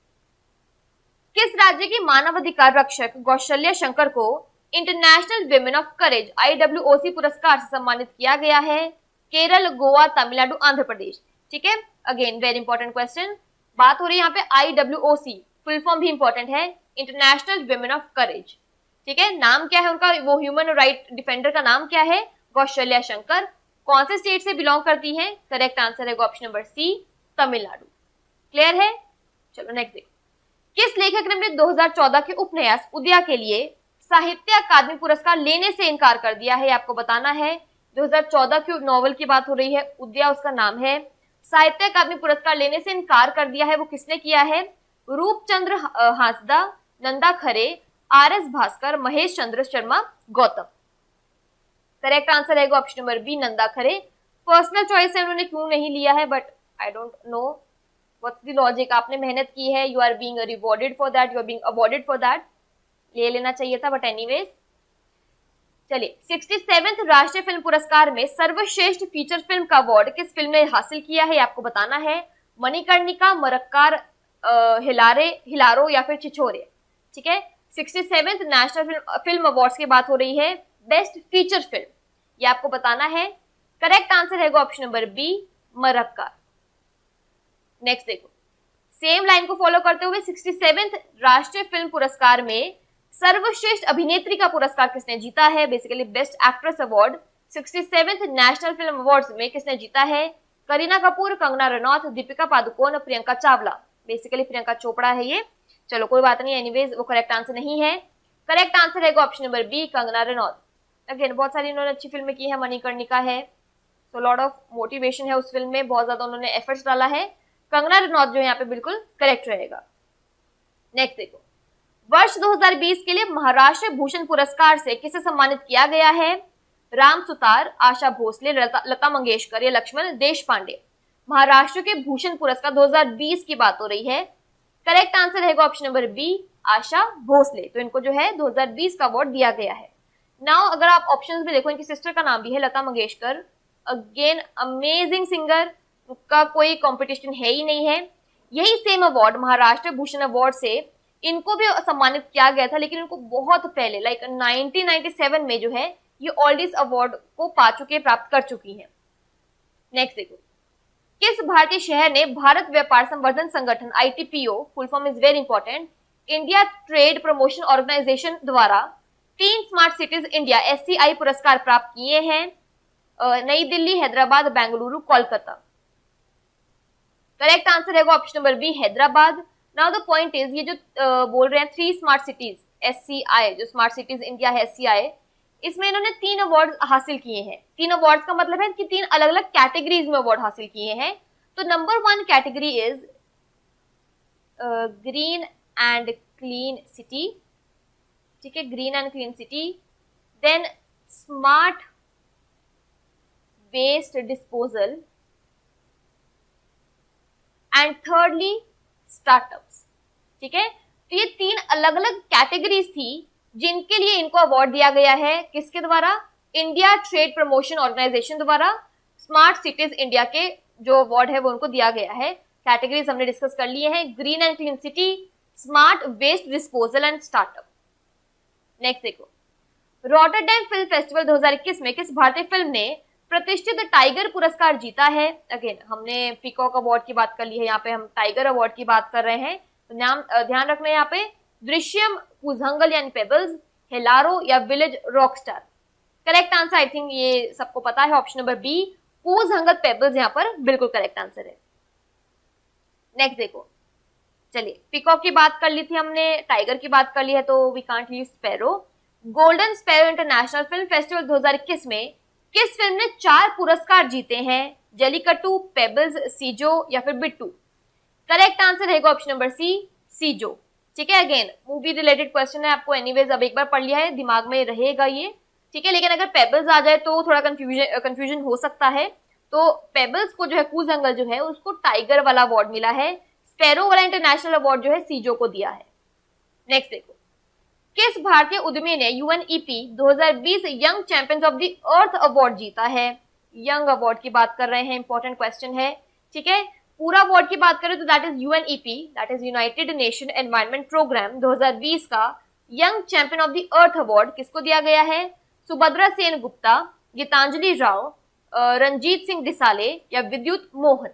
S1: किस राज्य की मानवाधिकार रक्षक कौशल्या शंकर को international women of courage IWOC पुरस्कार से सम्मानित किया गया है? केरल, गोवा, तमिलनाडु, आंध्र प्रदेश? ठीक है, अगेन वेरी इंपॉर्टेंट क्वेश्चन। बात हो रही है यहाँ पे IWOC, फुल फॉर्म भी इंपॉर्टेंट है, इंटरनेशनल विमेन ऑफ करेज। ठीक है, नाम क्या है उनका, वो ह्यूमन राइट डिफेंडर का नाम क्या है? कौशल्या शंकर। कौन से स्टेट से बिलोंग करती हैं? करेक्ट आंसर है option number C, Tamil Nadu. Clear है? चलो नेक्स्ट देखो, किस लेखक ने 2014 के उपन्यास उदया के लिए साहित्य अकादमी पुरस्कार लेने से इनकार कर दिया है? आपको बताना है। 2014 की नॉवल की बात हो रही है, उदया उसका नाम है। साहित्य अकादमी पुरस्कार लेने से इनकार कर दिया है, वो किसने किया है? Roopchandra Hansda, Nanda Khare, RS Bhaskar, Mahesh Chandra Sharma Gautam? Correct answer है option number B, Nanda Khare. Personal choice है, उन्होंने क्यों नहीं लिया है, but I don't know what's the logic. आपने मेहनत की है, you are being rewarded for that, you are being awarded for that, ले लेना चाहिए था, बट एनीवेज। चलिए, 67वें राष्ट्रीय फिल्म पुरस्कार में सर्वश्रेष्ठ फीचर फिल्म का अवार्ड किस फिल्म ने हासिल किया है? आपको बताना है। मणिकर्णिका, मरक्कार, हिलारो या फिर छिछोरे? ठीक है, 67वें नेशनल फिल्म अवार्ड्स की बात हो रही है, बेस्ट फीचर फिल्म, ये आपको बताना है। करेक्ट आंसर है ऑप्शन नंबर बी, मरक्कार। नेक्स्ट देखो, सेम लाइन को फॉलो करते हुए 67वें राष्ट्रीय फिल्म पुरस्कार में सर्वश्रेष्ठ अभिनेत्री का पुरस्कार किसने जीता है? बेसिकली बेस्ट एक्ट्रेस अवार्ड 67वें नेशनल फिल्म अवार्ड्स में किसने जीता है? करीना कपूर, कंगना रनौत, दीपिका पादुकोण, प्रियंका चावला? बेसिकली प्रियंका चोपड़ा है ये। चलो कोई बात नहीं, एनीवेज वो करेक्ट आंसर नहीं है। करेक्ट आंसर है option number B, Kangana Ranaut. Again बहुत सारी इन्होंने अच्छी फिल्में की है, मणिकर्णिका है, तो लॉट ऑफ मोटिवेशन है उस फिल्म में, बहुत ज्यादा उन्होंने एफर्ट्स डाला है। कंगना रनौत जो यहाँ पे बिल्कुल करेक्ट रहेगा। नेक्स्ट देखो, वर्ष 2020 के लिए महाराष्ट्र भूषण पुरस्कार से किसे सम्मानित किया गया है? राम सुतार, आशा भोसले, लता मंगेशकर या लक्ष्मण देशपांडे? महाराष्ट्र के भूषण पुरस्कार 2020 की बात हो रही है। करेक्ट आंसर है option number B, Asha Bhosle. तो इनको जो है 2020 का अवार्ड दिया गया है। नाउ अगर आप ऑप्शंस में देखो, इनकी सिस्टर का नाम भी है Lata Mangeshkar, again amazing singer, उसका कोई कंपटीशन है ही नहीं है। यही same award Maharashtra Bhushan award से इनको भी सम्मानित किया गया था, लेकिन इनको बहुत पहले लाइक 1997 में जो है ये ऑलरेडी इस अवार्ड को पा चुके, प्राप्त कर चुकी हैं। नेक्स्ट देखो, किस भारतीय शहर ने भारत व्यापार संवर्धन संगठन ITPO, full form is very important, India trade promotion organisation द्वारा 3 स्मार्ट सिटीज इंडिया SCI पुरस्कार प्राप्त किए हैं? नई दिल्ली, हैदराबाद, बेंगलुरु, कोलकाता। करेक्ट आंसर है वो option number B, Hyderabad. Now the point is, ये जो बोल रहे हैं 3 स्मार्ट सिटीज SCI, जो स्मार्ट सिटीज इंडिया है SCI, इसमें इन्होंने 3 अवार्ड हासिल किए हैं। 3 अवार्ड का मतलब है कि 3 अलग अलग कैटेगरीज में अवार्ड हासिल किए हैं। तो number 1 category is green and clean city, ठीक है, green and clean city. Then smart waste disposal and thirdly startups, ठीक है। तो ये 3 अलग अलग कैटेगरीज थी जिनके लिए इनको अवार्ड दिया गया है। किसके द्वारा? इंडिया ट्रेड प्रमोशन ऑर्गेनाइजेशन द्वारा स्मार्ट सिटीज इंडिया के जो अवार्ड है वो उनको दिया गया है। कैटेगरीज हमने डिस्कस कर लिए हैं, green and clean city, smart waste disposal and startup. Next देखो, रॉटरडैम फिल्म फेस्टिवल 2021 में किस भारतीय फिल्म ने प्रतिष्ठित टाइगर पुरस्कार जीता है? अगेन हमने पीकॉक अवार्ड की बात कर ली है, यहाँ पे हम टाइगर अवार्ड की बात कर रहे हैं। तो ध्यान रखना है यहाँ पे, दृश्यम, कूजहंगल यानी पेबल्स, हेलारो या village Rockstar. Correct answer I think ये सबको पता है, ऑप्शन नंबर बी, कूजहंगल पेबल्स यहाँ पर बिल्कुल करेक्ट आंसर है। नेक्स्ट देखो, चलिए पीकॉक की बात कर ली थी हमने, टाइगर की बात कर ली है, तो we can't leave sparrow. Golden sparrow international film festival 2021 में किस फिल्म ने 4 पुरस्कार जीते हैं? जलीकट्टू, पेबल्स, सीजो या फिर बिट्टू। करेक्ट आंसर रहेगा ऑप्शन नंबर सी, सीजो, ठीक है। अगेन मूवी रिलेटेड क्वेश्चन है, आपको एनीवेज अब एक बार पढ़ लिया है, दिमाग में रहेगा ये, ठीक है। लेकिन अगर पेबल्स आ जाए तो थोड़ा कंफ्यूजन हो सकता है। तो पेबल्स को जो है, कूजहंगल जो है उसको टाइगर वाला अवार्ड मिला है, स्पैरो वाला इंटरनेशनल अवार्ड जो है सीजो को दिया है। नेक्स्ट देखो, किस भारतीय उद्यमी ने UNEP 2020 young champions of the earth award जीता है? यंग अवार्ड की बात कर रहे हैं, इंपॉर्टेंट क्वेश्चन है, ठीक है। पूरा अवार्ड की बात करें तो that is UNEP, that is United Nation environment programme 2020 का young champion of the earth award किसको दिया गया है? सुभद्रा सेन गुप्ता, गीतांजलि राव, रंजीत सिंह डिसाले या विद्युत मोहन,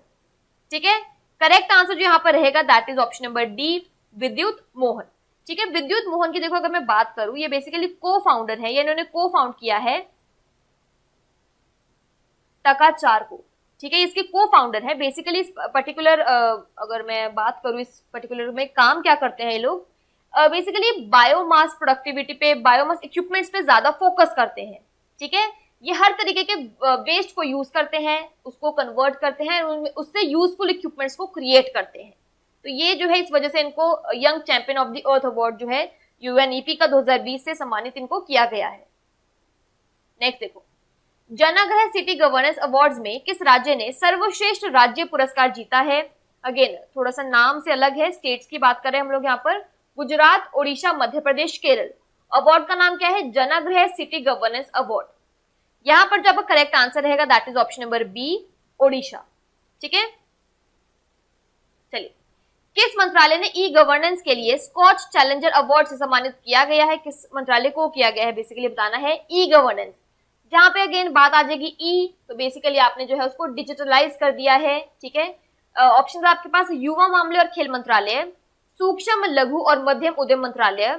S1: ठीक है। करेक्ट आंसर जो यहाँ पर रहेगा that is option number D, विद्युत मोहन, ठीक है। विद्युत मोहन की देखो अगर मैं बात करूं, ये बेसिकली को फाउंडर है, ये इन्होंने को फाउंड किया है टकाचार को, ठीक है। इसके को फाउंडर है। बेसिकली इस पर्टिकुलर अगर मैं बात करूं इस पर्टिकुलर में काम क्या करते हैं ये लोग, बेसिकली बायोमास प्रोडक्टिविटी पे, बायोमास इक्विपमेंट्स पे ज्यादा फोकस करते हैं, ठीक है। ये हर तरीके के वेस्ट को यूज करते हैं, उसको कन्वर्ट करते हैं, उससे यूजफुल इक्विपमेंट्स को क्रिएट करते हैं। तो ये जो है इस वजह से इनको young champion of the earth award जो है UNEP का 2020 से सम्मानित इनको किया गया है। नेक्स्ट देखो, जनाग्रह सिटी गवर्नेंस अवार्ड्स में किस राज्य ने सर्वश्रेष्ठ राज्य पुरस्कार जीता है? अगेन थोड़ा सा नाम से अलग है, स्टेट्स की बात कर रहे हैं हम लोग यहाँ पर, गुजरात, ओडिशा, मध्य प्रदेश, केरल। अवार्ड का नाम क्या है? Janaagraha city governance award. यहाँ पर जो करेक्ट आंसर रहेगा that is option number B, Odisha, ठीक है। चलिए, किस मंत्रालय ने ई गवर्नेंस के लिए स्कॉच चैलेंजर अवार्ड से सम्मानित किया गया है? किस मंत्रालय को किया गया है बेसिकली बताना है। ई गवर्नेंस, जहां पे अगेन बात आ जाएगी ई, तो बेसिकली आपने जो है उसको डिजिटलाइज कर दिया है, ठीक है। ऑप्शन आपके पास युवा मामले और खेल मंत्रालय, सूक्ष्म लघु और मध्यम उद्यम मंत्रालय,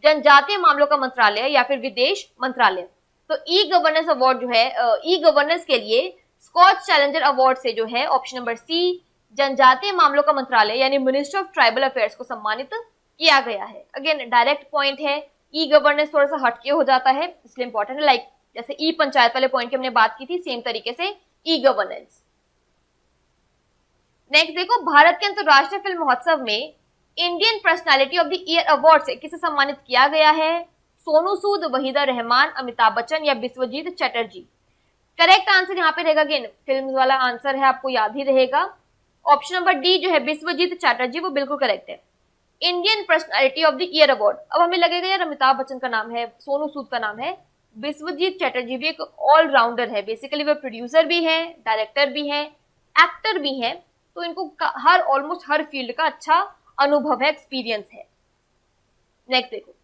S1: जनजातीय मामलों का मंत्रालय या फिर विदेश मंत्रालय। तो ई गवर्नेंस अवार्ड जो है, ई गवर्नेंस के लिए स्कॉच चैलेंजर अवार्ड से जो है ऑप्शन नंबर सी, जनजातीय मामलों का मंत्रालय यानी मिनिस्ट्री ऑफ ट्राइबल अफेयर्स को सम्मानित किया गया है। अगेन डायरेक्ट पॉइंट है, ई गवर्नेंस थोड़ा सा हटके हो जाता है इसलिए इंपॉर्टेंट है, लाइक जैसे ई पंचायत वाले पॉइंट की हमने बात की थी, सेम तरीके से ई गवर्नेंस। नेक्स्ट देखो, भारत के अंतरराष्ट्रीय फिल्म महोत्सव में Indian personality of the year award से किसे सम्मानित किया गया है? सोनू सूद, वहीदा रहमान, अमिताभ बच्चन या बिस्वजीत चटर्जी। करेक्ट आंसर यहाँ पे रहेगा, अगेन फिल्म वाला आंसर है, आपको याद ही रहेगा, ऑप्शन नंबर डी जो है बिस्वजीत चटर्जी, वो बिल्कुल करेक्ट है। Indian personality of the year award, अब हमें लगेगा यार अमिताभ बच्चन का नाम है, सोनू सूद का नाम है, बिस्वजीत चटर्जी भी एक ऑलराउंडर है, बेसिकली वो प्रोड्यूसर भी है, डायरेक्टर भी है, एक्टर भी है, तो इनको ऑलमोस्ट हर फील्ड का अच्छा अनुभव है, एक्सपीरियंस है। नेक्स्ट देखो,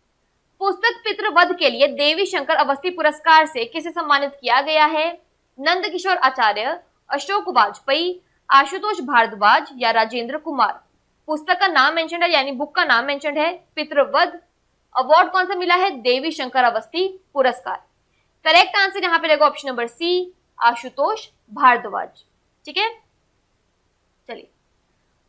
S1: पुस्तक पितृवध के लिए देवी शंकर अवस्थी पुरस्कार से किसे सम्मानित किया गया है? नंद किशोर आचार्य, अशोक वाजपेयी, आशुतोष भारद्वाज या राजेंद्र कुमार। पुस्तक का नाम मेंशन है, यानी बुक का नाम मेंशन है पितृवध। अवार्ड कौन सा मिला है? देवी शंकर अवस्थी पुरस्कार। करेक्ट आंसर यहाँ पे रहेगा option number C, Ashutosh Bhardwaj. ठीक है, चलिए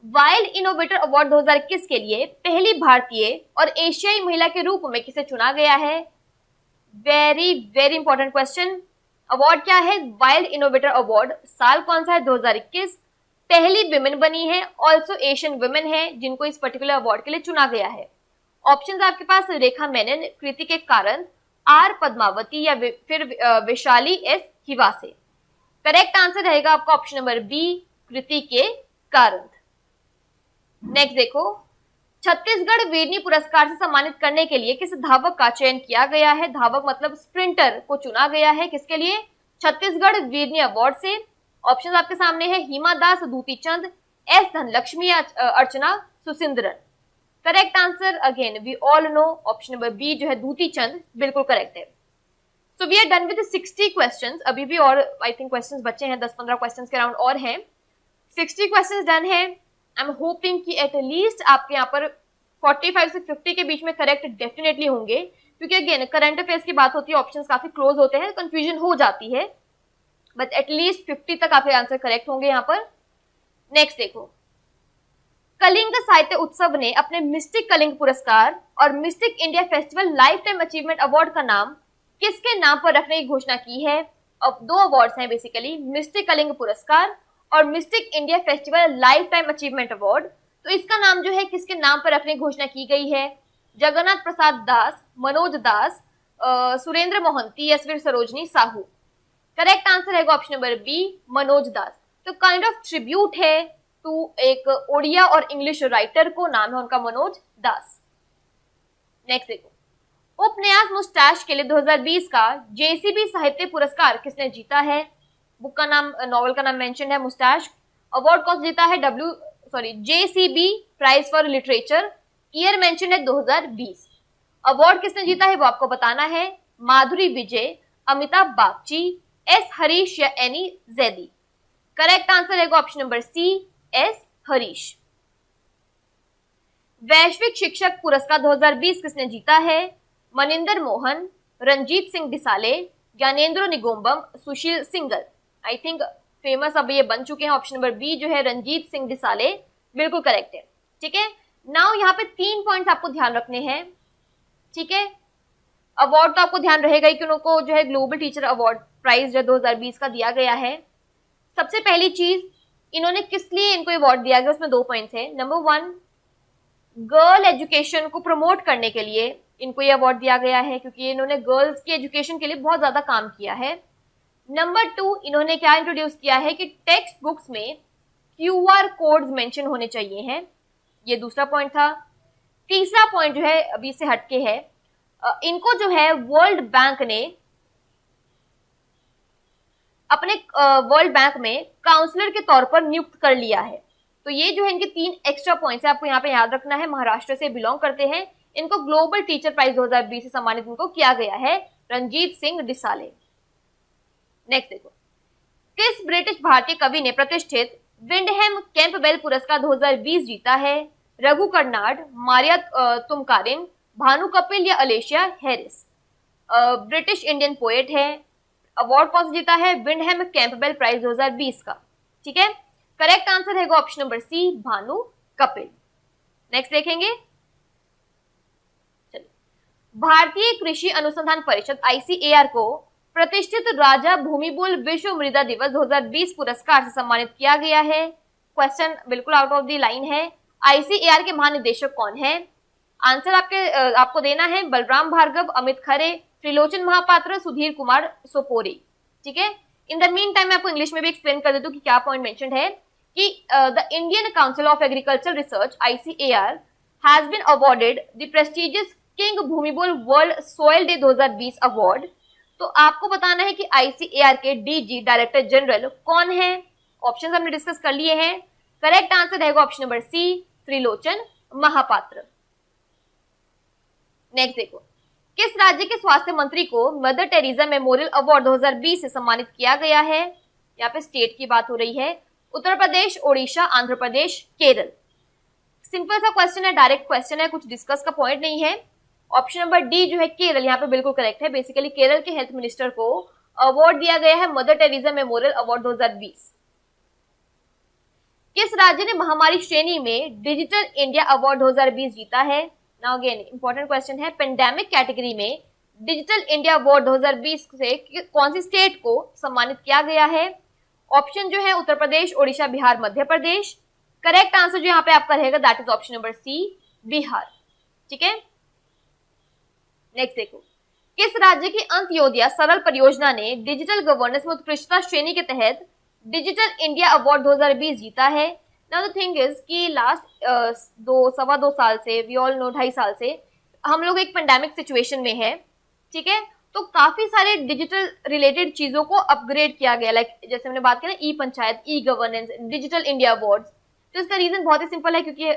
S1: वाइल्ड इनोवेटर अवार्ड 2021 के लिए पहली भारतीय और एशियाई महिला के रूप में किसे चुना गया है? Very very important question. Award क्या है? Wild innovator award. साल कौन सा है? 2021। पहली विमेन बनी है, ऑल्सो एशियन विमेन है जिनको इस पर्टिकुलर अवार्ड के लिए चुना गया है। ऑप्शंस आपके पास रेखा मेनन, कृति के कारण, आर पद्मावती या फिर Vaishali S Hiwase. Correct answer रहेगा आपका ऑप्शन नंबर बी, कृति के कारण। नेक्स्ट देखो, छत्तीसगढ़ वीरनी पुरस्कार से सम्मानित करने के लिए किस धावक का चयन किया गया है? धावक मतलब स्प्रिंटर को चुना गया है किसके लिए? छत्तीसगढ़ वीरनी अवार्ड से। ऑप्शन आपके सामने है Hima Das, Dutee Chand, S Dhanalakshmi, Archana Susindran. Correct answer again we all know option number B जो है दूती चंद, बिल्कुल करेक्ट है। So we are done with 60 questions. अभी भी और आई थिंक क्वेश्चंस बचे हैं, 10-15 क्वेश्चंस के राउंड और हैं। 60 क्वेश्चंस डन है। आई एम होपिंग कि एटलीस्ट आपके यहाँ पर 45 से 50 के बीच में करेक्ट डेफिनेटली होंगे, क्योंकि अगेन करंट अफेयर्स की बात होती है, ऑप्शंस काफी क्लोज होते हैं, कंफ्यूजन हो जाती है, बट एटलीस्ट 50 तक आपके आंसर करेक्ट होंगे यहाँ पर। नेक्स्ट देखो, कलिंग साहित्य उत्सव ने अपने मिस्टिक कलिंग पुरस्कार और mistake India festival life time achievement award का नाम किसके नाम पर रखने की घोषणा की है? अब दो अवार्ड्स हैं बेसिकली, मिस्टिक कलिंग पुरस्कार और mistake India festival life time achievement award. तो इसका नाम जो है किसके नाम पर रखने की घोषणा की गई है? जगन्नाथ प्रसाद दास, मनोज दास, सुरेंद्र मोहंती या फिर सरोजनी साहू। करेक्ट आंसर है ऑप्शन नंबर बी, मनोज दास। तो काइंड ऑफ ट्रिब्यूट है टू एक ओडिया और इंग्लिश राइटर को, नाम है उनका मनोज दास। नेक्स्ट देखो, उपन्यास मुस्टैश के लिए 2020 का जेसीबी साहित्य पुरस्कार किसने जीता है? बुक का नाम, नॉवेल का नाम मेंशन है मुस्टैश। अवार्ड कौन जीता है? JCB prize for literature. Year mention है 2020। अवार्ड किसने जीता है वो आपको बताना है। माधुरी विजय, अमिताभ बागची, एस हरीश या एनी जैदी। करेक्ट आंसर है option number C, S Harish. वैश्विक शिक्षक पुरस्कार 2020 किसने जीता है? Maninder Mohan, Ranjit Singh Disale, Gyanendra Ningombam, Sushil Singla. I think famous अब ये बन चुके हैं। ऑप्शन नंबर बी जो है रंजीत सिंह डिसाले, बिल्कुल करेक्ट है। ठीक है, नाउ यहाँ पे 3 पॉइंट्स आपको ध्यान रखने हैं। ठीक है, अवार्ड तो आपको ध्यान रहेगा ही कि उनको जो है ग्लोबल टीचर अवार्ड प्राइज जो 2020 का दिया गया है। सबसे पहली चीज, इन्होंने किस लिए इनको अवार्ड दिया गया, उसमें 2 पॉइंट्स है। नंबर 1, गर्ल एजुकेशन को प्रमोट करने के लिए इनको ये अवार्ड दिया गया है, क्योंकि इन्होंने गर्ल्स की एजुकेशन के लिए बहुत ज्यादा काम किया है। नंबर 2, इन्होंने क्या इंट्रोड्यूस किया है कि टेक्स्ट बुक्स में QR कोड्स मेंशन होने चाहिए हैं, ये दूसरा पॉइंट था। तीसरा पॉइंट जो है अभी से हटके है, इनको जो है वर्ल्ड बैंक ने अपने वर्ल्ड बैंक में काउंसलर के तौर पर नियुक्त कर लिया है। तो ये जो है इनके 3 एक्स्ट्रा पॉइंट्स है, आपको यहाँ पे याद रखना है। महाराष्ट्र से बिलोंग करते हैं, इनको ग्लोबल टीचर प्राइज 2020 से सम्मानित इनको किया गया है, रंजीत सिंह डिसाले। नेक्स्ट देखो, किस ब्रिटिश भारतीय कवि ने प्रतिष्ठित विंडहैम कैंपबेल पुरस्कार 2020 जीता है? रघु कर्नाड, मारिया तुमकारिन, भानु कपिल या अलेशिया हैरिस। ब्रिटिश इंडियन पोएट है। अवार्ड कौन सा जीता है? विंडहैम कैंपबेल प्राइज 2020 का। ठीक है, करेक्ट आंसर है option number C, Bhanu Kapil. Next देखेंगे, चलिए, भारतीय कृषि अनुसंधान परिषद ICAR को प्रतिष्ठित राजा भूमिबोल विश्व मृदा दिवस 2020 पुरस्कार से सम्मानित किया गया है। क्वेश्चन बिल्कुल आउट ऑफ द लाइन है। ICAR के महानिदेशक कौन है? आंसर आपको देना है बलराम भार्गव, अमित खरे, त्रिलोचन महापात्र, सुधीर कुमार सोपोरी। ठीक है, इन द मीन टाइम मैं आपको इंग्लिश में भी एक्सप्लेन कर देती हूँ कि क्या पॉइंट मेंशन्ड है कि the Indian council of agriculture research ICAR has been awarded the prestigious king Bhumibol world soil day 2020 award. तो आपको बताना है कि ICAR के DG डायरेक्टर जनरल कौन है? ऑप्शंस हमने डिस्कस कर लिए हैं। करेक्ट आंसर रहेगा option number C, Trilochan Mohapatra. Next देखो, किस राज्य के स्वास्थ्य मंत्री को मदर टेरेसा मेमोरियल अवार्ड 2020 से सम्मानित किया गया है? यहाँ पे स्टेट की बात हो रही है। उत्तर प्रदेश, ओडिशा, आंध्र प्रदेश, केरल। सिंपल सा क्वेश्चन है, डायरेक्ट क्वेश्चन है, कुछ डिस्कस का पॉइंट नहीं है। ऑप्शन नंबर डी जो है केरल, यहाँ पे बिल्कुल करेक्ट है। बेसिकली केरल के हेल्थ मिनिस्टर को अवार्ड दिया गया है मदर टेरेसा मेमोरियल अवार्ड 2020। किस राज्य ने महामारी श्रेणी में डिजिटल इंडिया अवार्ड 2020 जीता है? नाउ अगेन इंपॉर्टेंट क्वेश्चन है, पेंडेमिक कैटेगरी में डिजिटल इंडिया अवार्ड 2020 से कौन सी स्टेट को सम्मानित किया गया है? ऑप्शन जो है उत्तर प्रदेश, ओडिशा, बिहार, मध्य प्रदेश। करेक्ट आंसर जो यहाँ पे आपका रहेगा that is option number C, Bihar. ठीक है, नेक्स्ट देखो, किस राज्य की अंत्योदया सरल परियोजना ने डिजिटल गवर्नेंस में उत्कृष्टता श्रेणी के तहत डिजिटल इंडिया अवार्ड 2020 जीता है? नाउ द थिंग इज कि लास्ट 2.25 साल से, वी ऑल नो 2.5 साल से हम लोग एक पेंडेमिक सिचुएशन में है। ठीक है, तो काफी सारे डिजिटल रिलेटेड चीजों को अपग्रेड किया गया, लाइक जैसे हमने बात की ना, e panchayat, e governance, digital India award. तो इसका रीजन बहुत ही सिंपल है, क्योंकि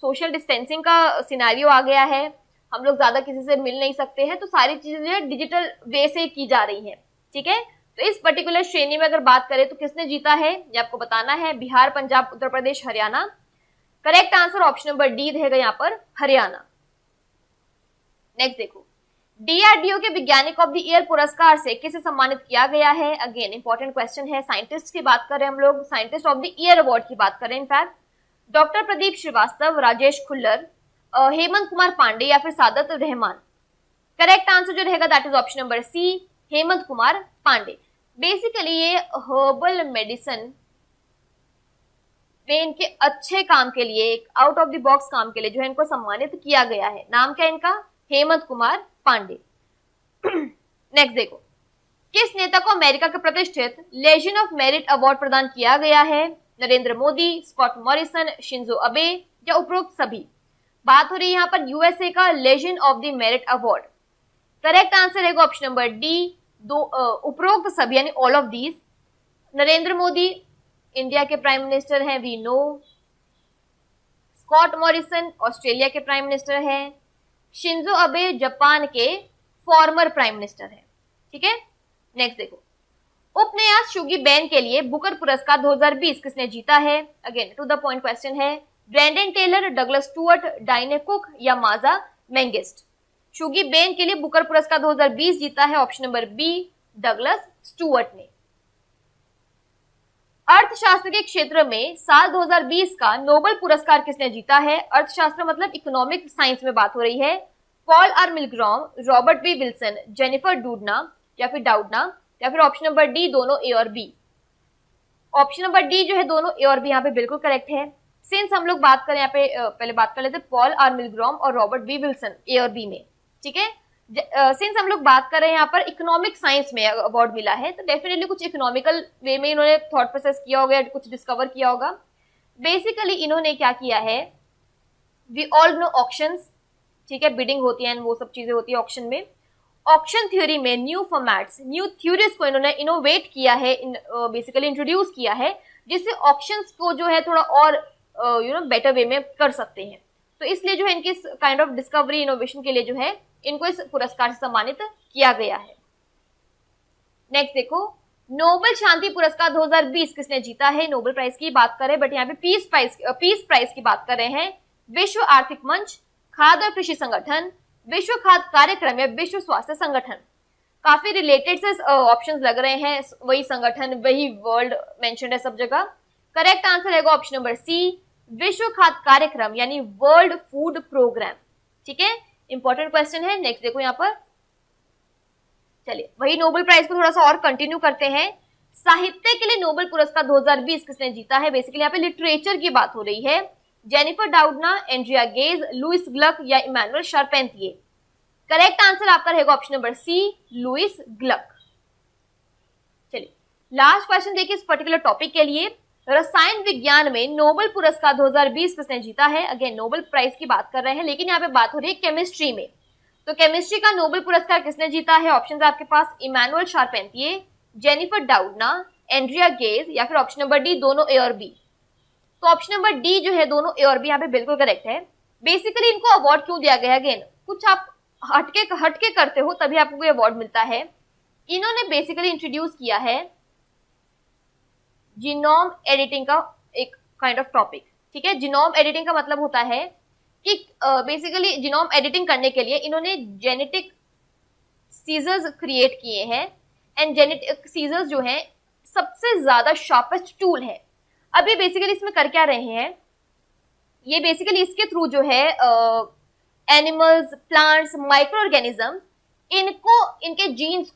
S1: सोशल डिस्टेंसिंग का सिनेरियो आ गया है, हम लोग ज्यादा किसी से मिल नहीं सकते हैं, तो सारी चीजें जो है डिजिटल वे से की जा रही हैं। ठीक है, तो इस पर्टिकुलर श्रेणी में अगर बात करें तो किसने जीता है ये आपको बताना है, Bihar, Punjab, Uttar Pradesh, Haryana. Correct answer option number D रहेगा यहाँ पर, हरियाणा। नेक्स्ट देखो, डीआरडीओ के वैज्ञानिक ऑफ द ईयर पुरस्कार से किसे सम्मानित किया गया है? अगेन इंपॉर्टेंट क्वेश्चन है, साइंटिस्ट की बात कर रहे हैं हम लोग, scientist of the year award की बात कर रहे हैं। इनफैक्ट डॉक्टर प्रदीप श्रीवास्तव, राजेश खुल्लर, हेमंत कुमार पांडे या फिर सादत रहमान। करेक्ट आंसर जो रहेगा that is option number C, Hemant Kumar Pandey. Basically ये हर्बल मेडिसिन में इनके अच्छे काम के लिए, एक आउट ऑफ द बॉक्स काम के लिए जो है इनको सम्मानित किया गया है। नाम क्या इनका? हेमंत कुमार पांडे। नेक्स्ट देखो, किस नेता को अमेरिका के प्रतिष्ठित लेजन ऑफ मेरिट अवार्ड प्रदान किया गया है? Narendra Modi, Scott Morrison, Shinzo Abe या उपरोक्त सभी? बात हो रही है यहाँ पर यूएसए का legion of the merit award. Correct answer है ऑप्शन नंबर डी, उपरोक्त सभी यानी all of these. Narendra Modi India के प्राइम मिनिस्टर हैं, we know. Scott Morrison Australia के प्राइम मिनिस्टर हैं। शिंजो अबे जापान के फॉर्मर प्राइम मिनिस्टर हैं। ठीक है, नेक्स्ट देखो, उपन्यास शुगी बैन के लिए बुकर पुरस्कार 2020 किसने जीता है? Again to the point question है, Brandon Taylor, Douglas Stuart, Diane Cook या माजा मैंगिस्ट? शुगी बैन के लिए बुकर पुरस्कार 2020 जीता है option number B, Douglas Stuart ने। अर्थशास्त्र के क्षेत्र में साल 2020 का नोबेल पुरस्कार किसने जीता है? अर्थशास्त्र मतलब इकोनॉमिक साइंस में बात हो रही है। Paul R Milgrom, Robert B Wilson, Jennifer Doudna या फिर डाउडना या फिर ऑप्शन नंबर डी दोनों ए और बी? ऑप्शन नंबर डी जो है दोनों ए और बी यहाँ पे बिल्कुल करेक्ट है। सिंस हम लोग बात करें यहाँ पे पहले बात कर लेते पॉल आर मिलग्रॉम और रॉबर्ट बी विल्सन ए और बी में। ठीक है, सिंस हम लोग बात कर रहे हैं यहाँ पर इकोनॉमिक साइंस में अवार्ड मिला है, तो डेफिनेटली कुछ इकोनॉमिकल वे में इन्होंने थॉट प्रोसेस किया होगा, कुछ डिस्कवर किया होगा। बेसिकली इन्होंने क्या किया है, वी ऑल नो ऑक्शंस, ठीक है, बिडिंग होती है, वो सब चीजें होती है ऑक्शन में। ऑक्शन थ्योरी में न्यू फॉर्मेट्स, न्यू थ्योरीज को इन्होंने इनोवेट किया है, बेसिकली इंट्रोड्यूस किया है, जिससे ऑक्शंस को जो है थोड़ा और बेटर वे में कर सकते हैं। तो इसलिए जो है इनकी काइंड ऑफ डिस्कवरी इनोवेशन के लिए जो है इनको इस पुरस्कार से सम्मानित किया गया है। नेक्स्ट देखो, नोबेल शांति पुरस्कार 2020 किसने जीता है? नोबेल प्राइज की बात करें, बट यहाँ पे पीस प्राइज की बात कर रहे हैं। विश्व आर्थिक मंच, खाद्य और कृषि संगठन, विश्व खाद्य कार्यक्रम या विश्व स्वास्थ्य संगठन? काफी रिलेटेड से ऑप्शंस लग रहे हैं, वही संगठन, वही वर्ल्ड मेंशन्ड है सब जगह। करेक्ट आंसर है ऑप्शन नंबर सी, विश्व खाद्य कार्यक्रम यानी वर्ल्ड फूड प्रोग्राम। ठीक है, इंपॉर्टेंट क्वेश्चन है। नेक्स्ट देखो यहाँ पर, चलिए वही नोबेल प्राइज को थोड़ा सा और कंटिन्यू करते हैं। साहित्य के लिए नोबेल पुरस्कार 2020 किसने जीता है? बेसिकली यहाँ पे लिटरेचर की बात हो रही है। Jennifer Doudna, Andrea Ghez, Louise Gluck या इमैनुअल शार्पेंतिये? करेक्ट आंसर आपका रहेगा option number C, Louise Gluck. चलिए लास्ट क्वेश्चन देखिए इस पर्टिकुलर टॉपिक के लिए, रसायन विज्ञान में नोबेल पुरस्कार 2020 किसने जीता है? अगेन नोबेल प्राइज की बात कर रहे हैं, लेकिन यहाँ पे बात हो रही है केमिस्ट्री में। तो केमिस्ट्री का नोबेल पुरस्कार किसने जीता है? ऑप्शंस आपके पास, Emmanuel शार्पेंतिये, Jennifer Doudna, Andrea gauge या फिर ऑप्शन नंबर डी दोनों ए और बी? तो ऑप्शन नंबर डी जो है दोनों ए और बी यहाँ पे बिल्कुल करेक्ट है। बेसिकली इनको अवार्ड क्यों दिया गया? अगेन कुछ आप हटके करते हो तभी आपको कोई अवार्ड मिलता है। इन्होंने बेसिकली इंट्रोड्यूस किया है जीनोम एडिटिंग का एक काइंड ऑफ टॉपिक। ठीक है, जीनोम एडिटिंग का मतलब होता है कि बेसिकली जीनोम एडिटिंग करने के लिए इन्होंने जेनेटिक सीजर्स क्रिएट किए हैं, एंड जेनेटिक सीजर्स जो हैं सबसे ज्यादा शार्पेस्ट टूल है। अब ये बेसिकली इसमें कर क्या रहे हैं, ये बेसिकली इसके थ्रू जो है एनिमल्स, प्लांट्स, माइक्रो ऑर्गेनिज्म, इनको इनके जीन्स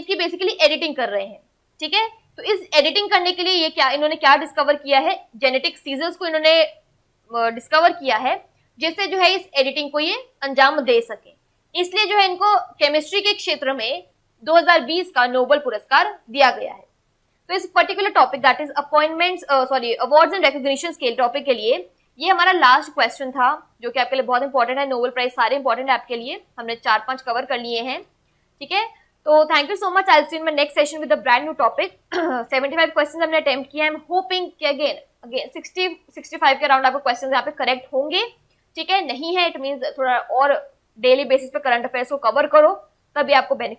S1: की बेसिकली एडिटिंग कर रहे हैं। ठीक है, तो इस एडिटिंग करने के लिए ये क्या इन्होंने क्या डिस्कवर किया है, जेनेटिक सीजर्स को इन्होंने डिस्कवर किया है, जिससे जो है इस एडिटिंग को ये अंजाम दे सके। इसलिए जो है इनको केमिस्ट्री के क्षेत्र में 2020 का नोबेल पुरस्कार दिया गया है। तो इस particular topic that is appointments awards and recognition scale topic के लिए ये हमारा लास्ट क्वेश्चन था, जो कि आपके लिए बहुत इंपॉर्टेंट है। नोबेल प्राइज सारे इंपॉर्टेंट है आपके लिए, हमने 4-5 कवर कर लिए हैं। ठीक है, तो thank you so much. I will see in my next session with a brand new topic. 75 questions हमने अटेम्प्ट किया है। आई एम होपिंग कि अगेन 60-65 के अराउंड आपके क्वेश्चंस यहाँ पे करेक्ट होंगे। ठीक है, नहीं है इट मींस थोड़ा और डेली बेसिस पे करंट अफेयर्स को कवर करो, तभी आपको बेनिफिट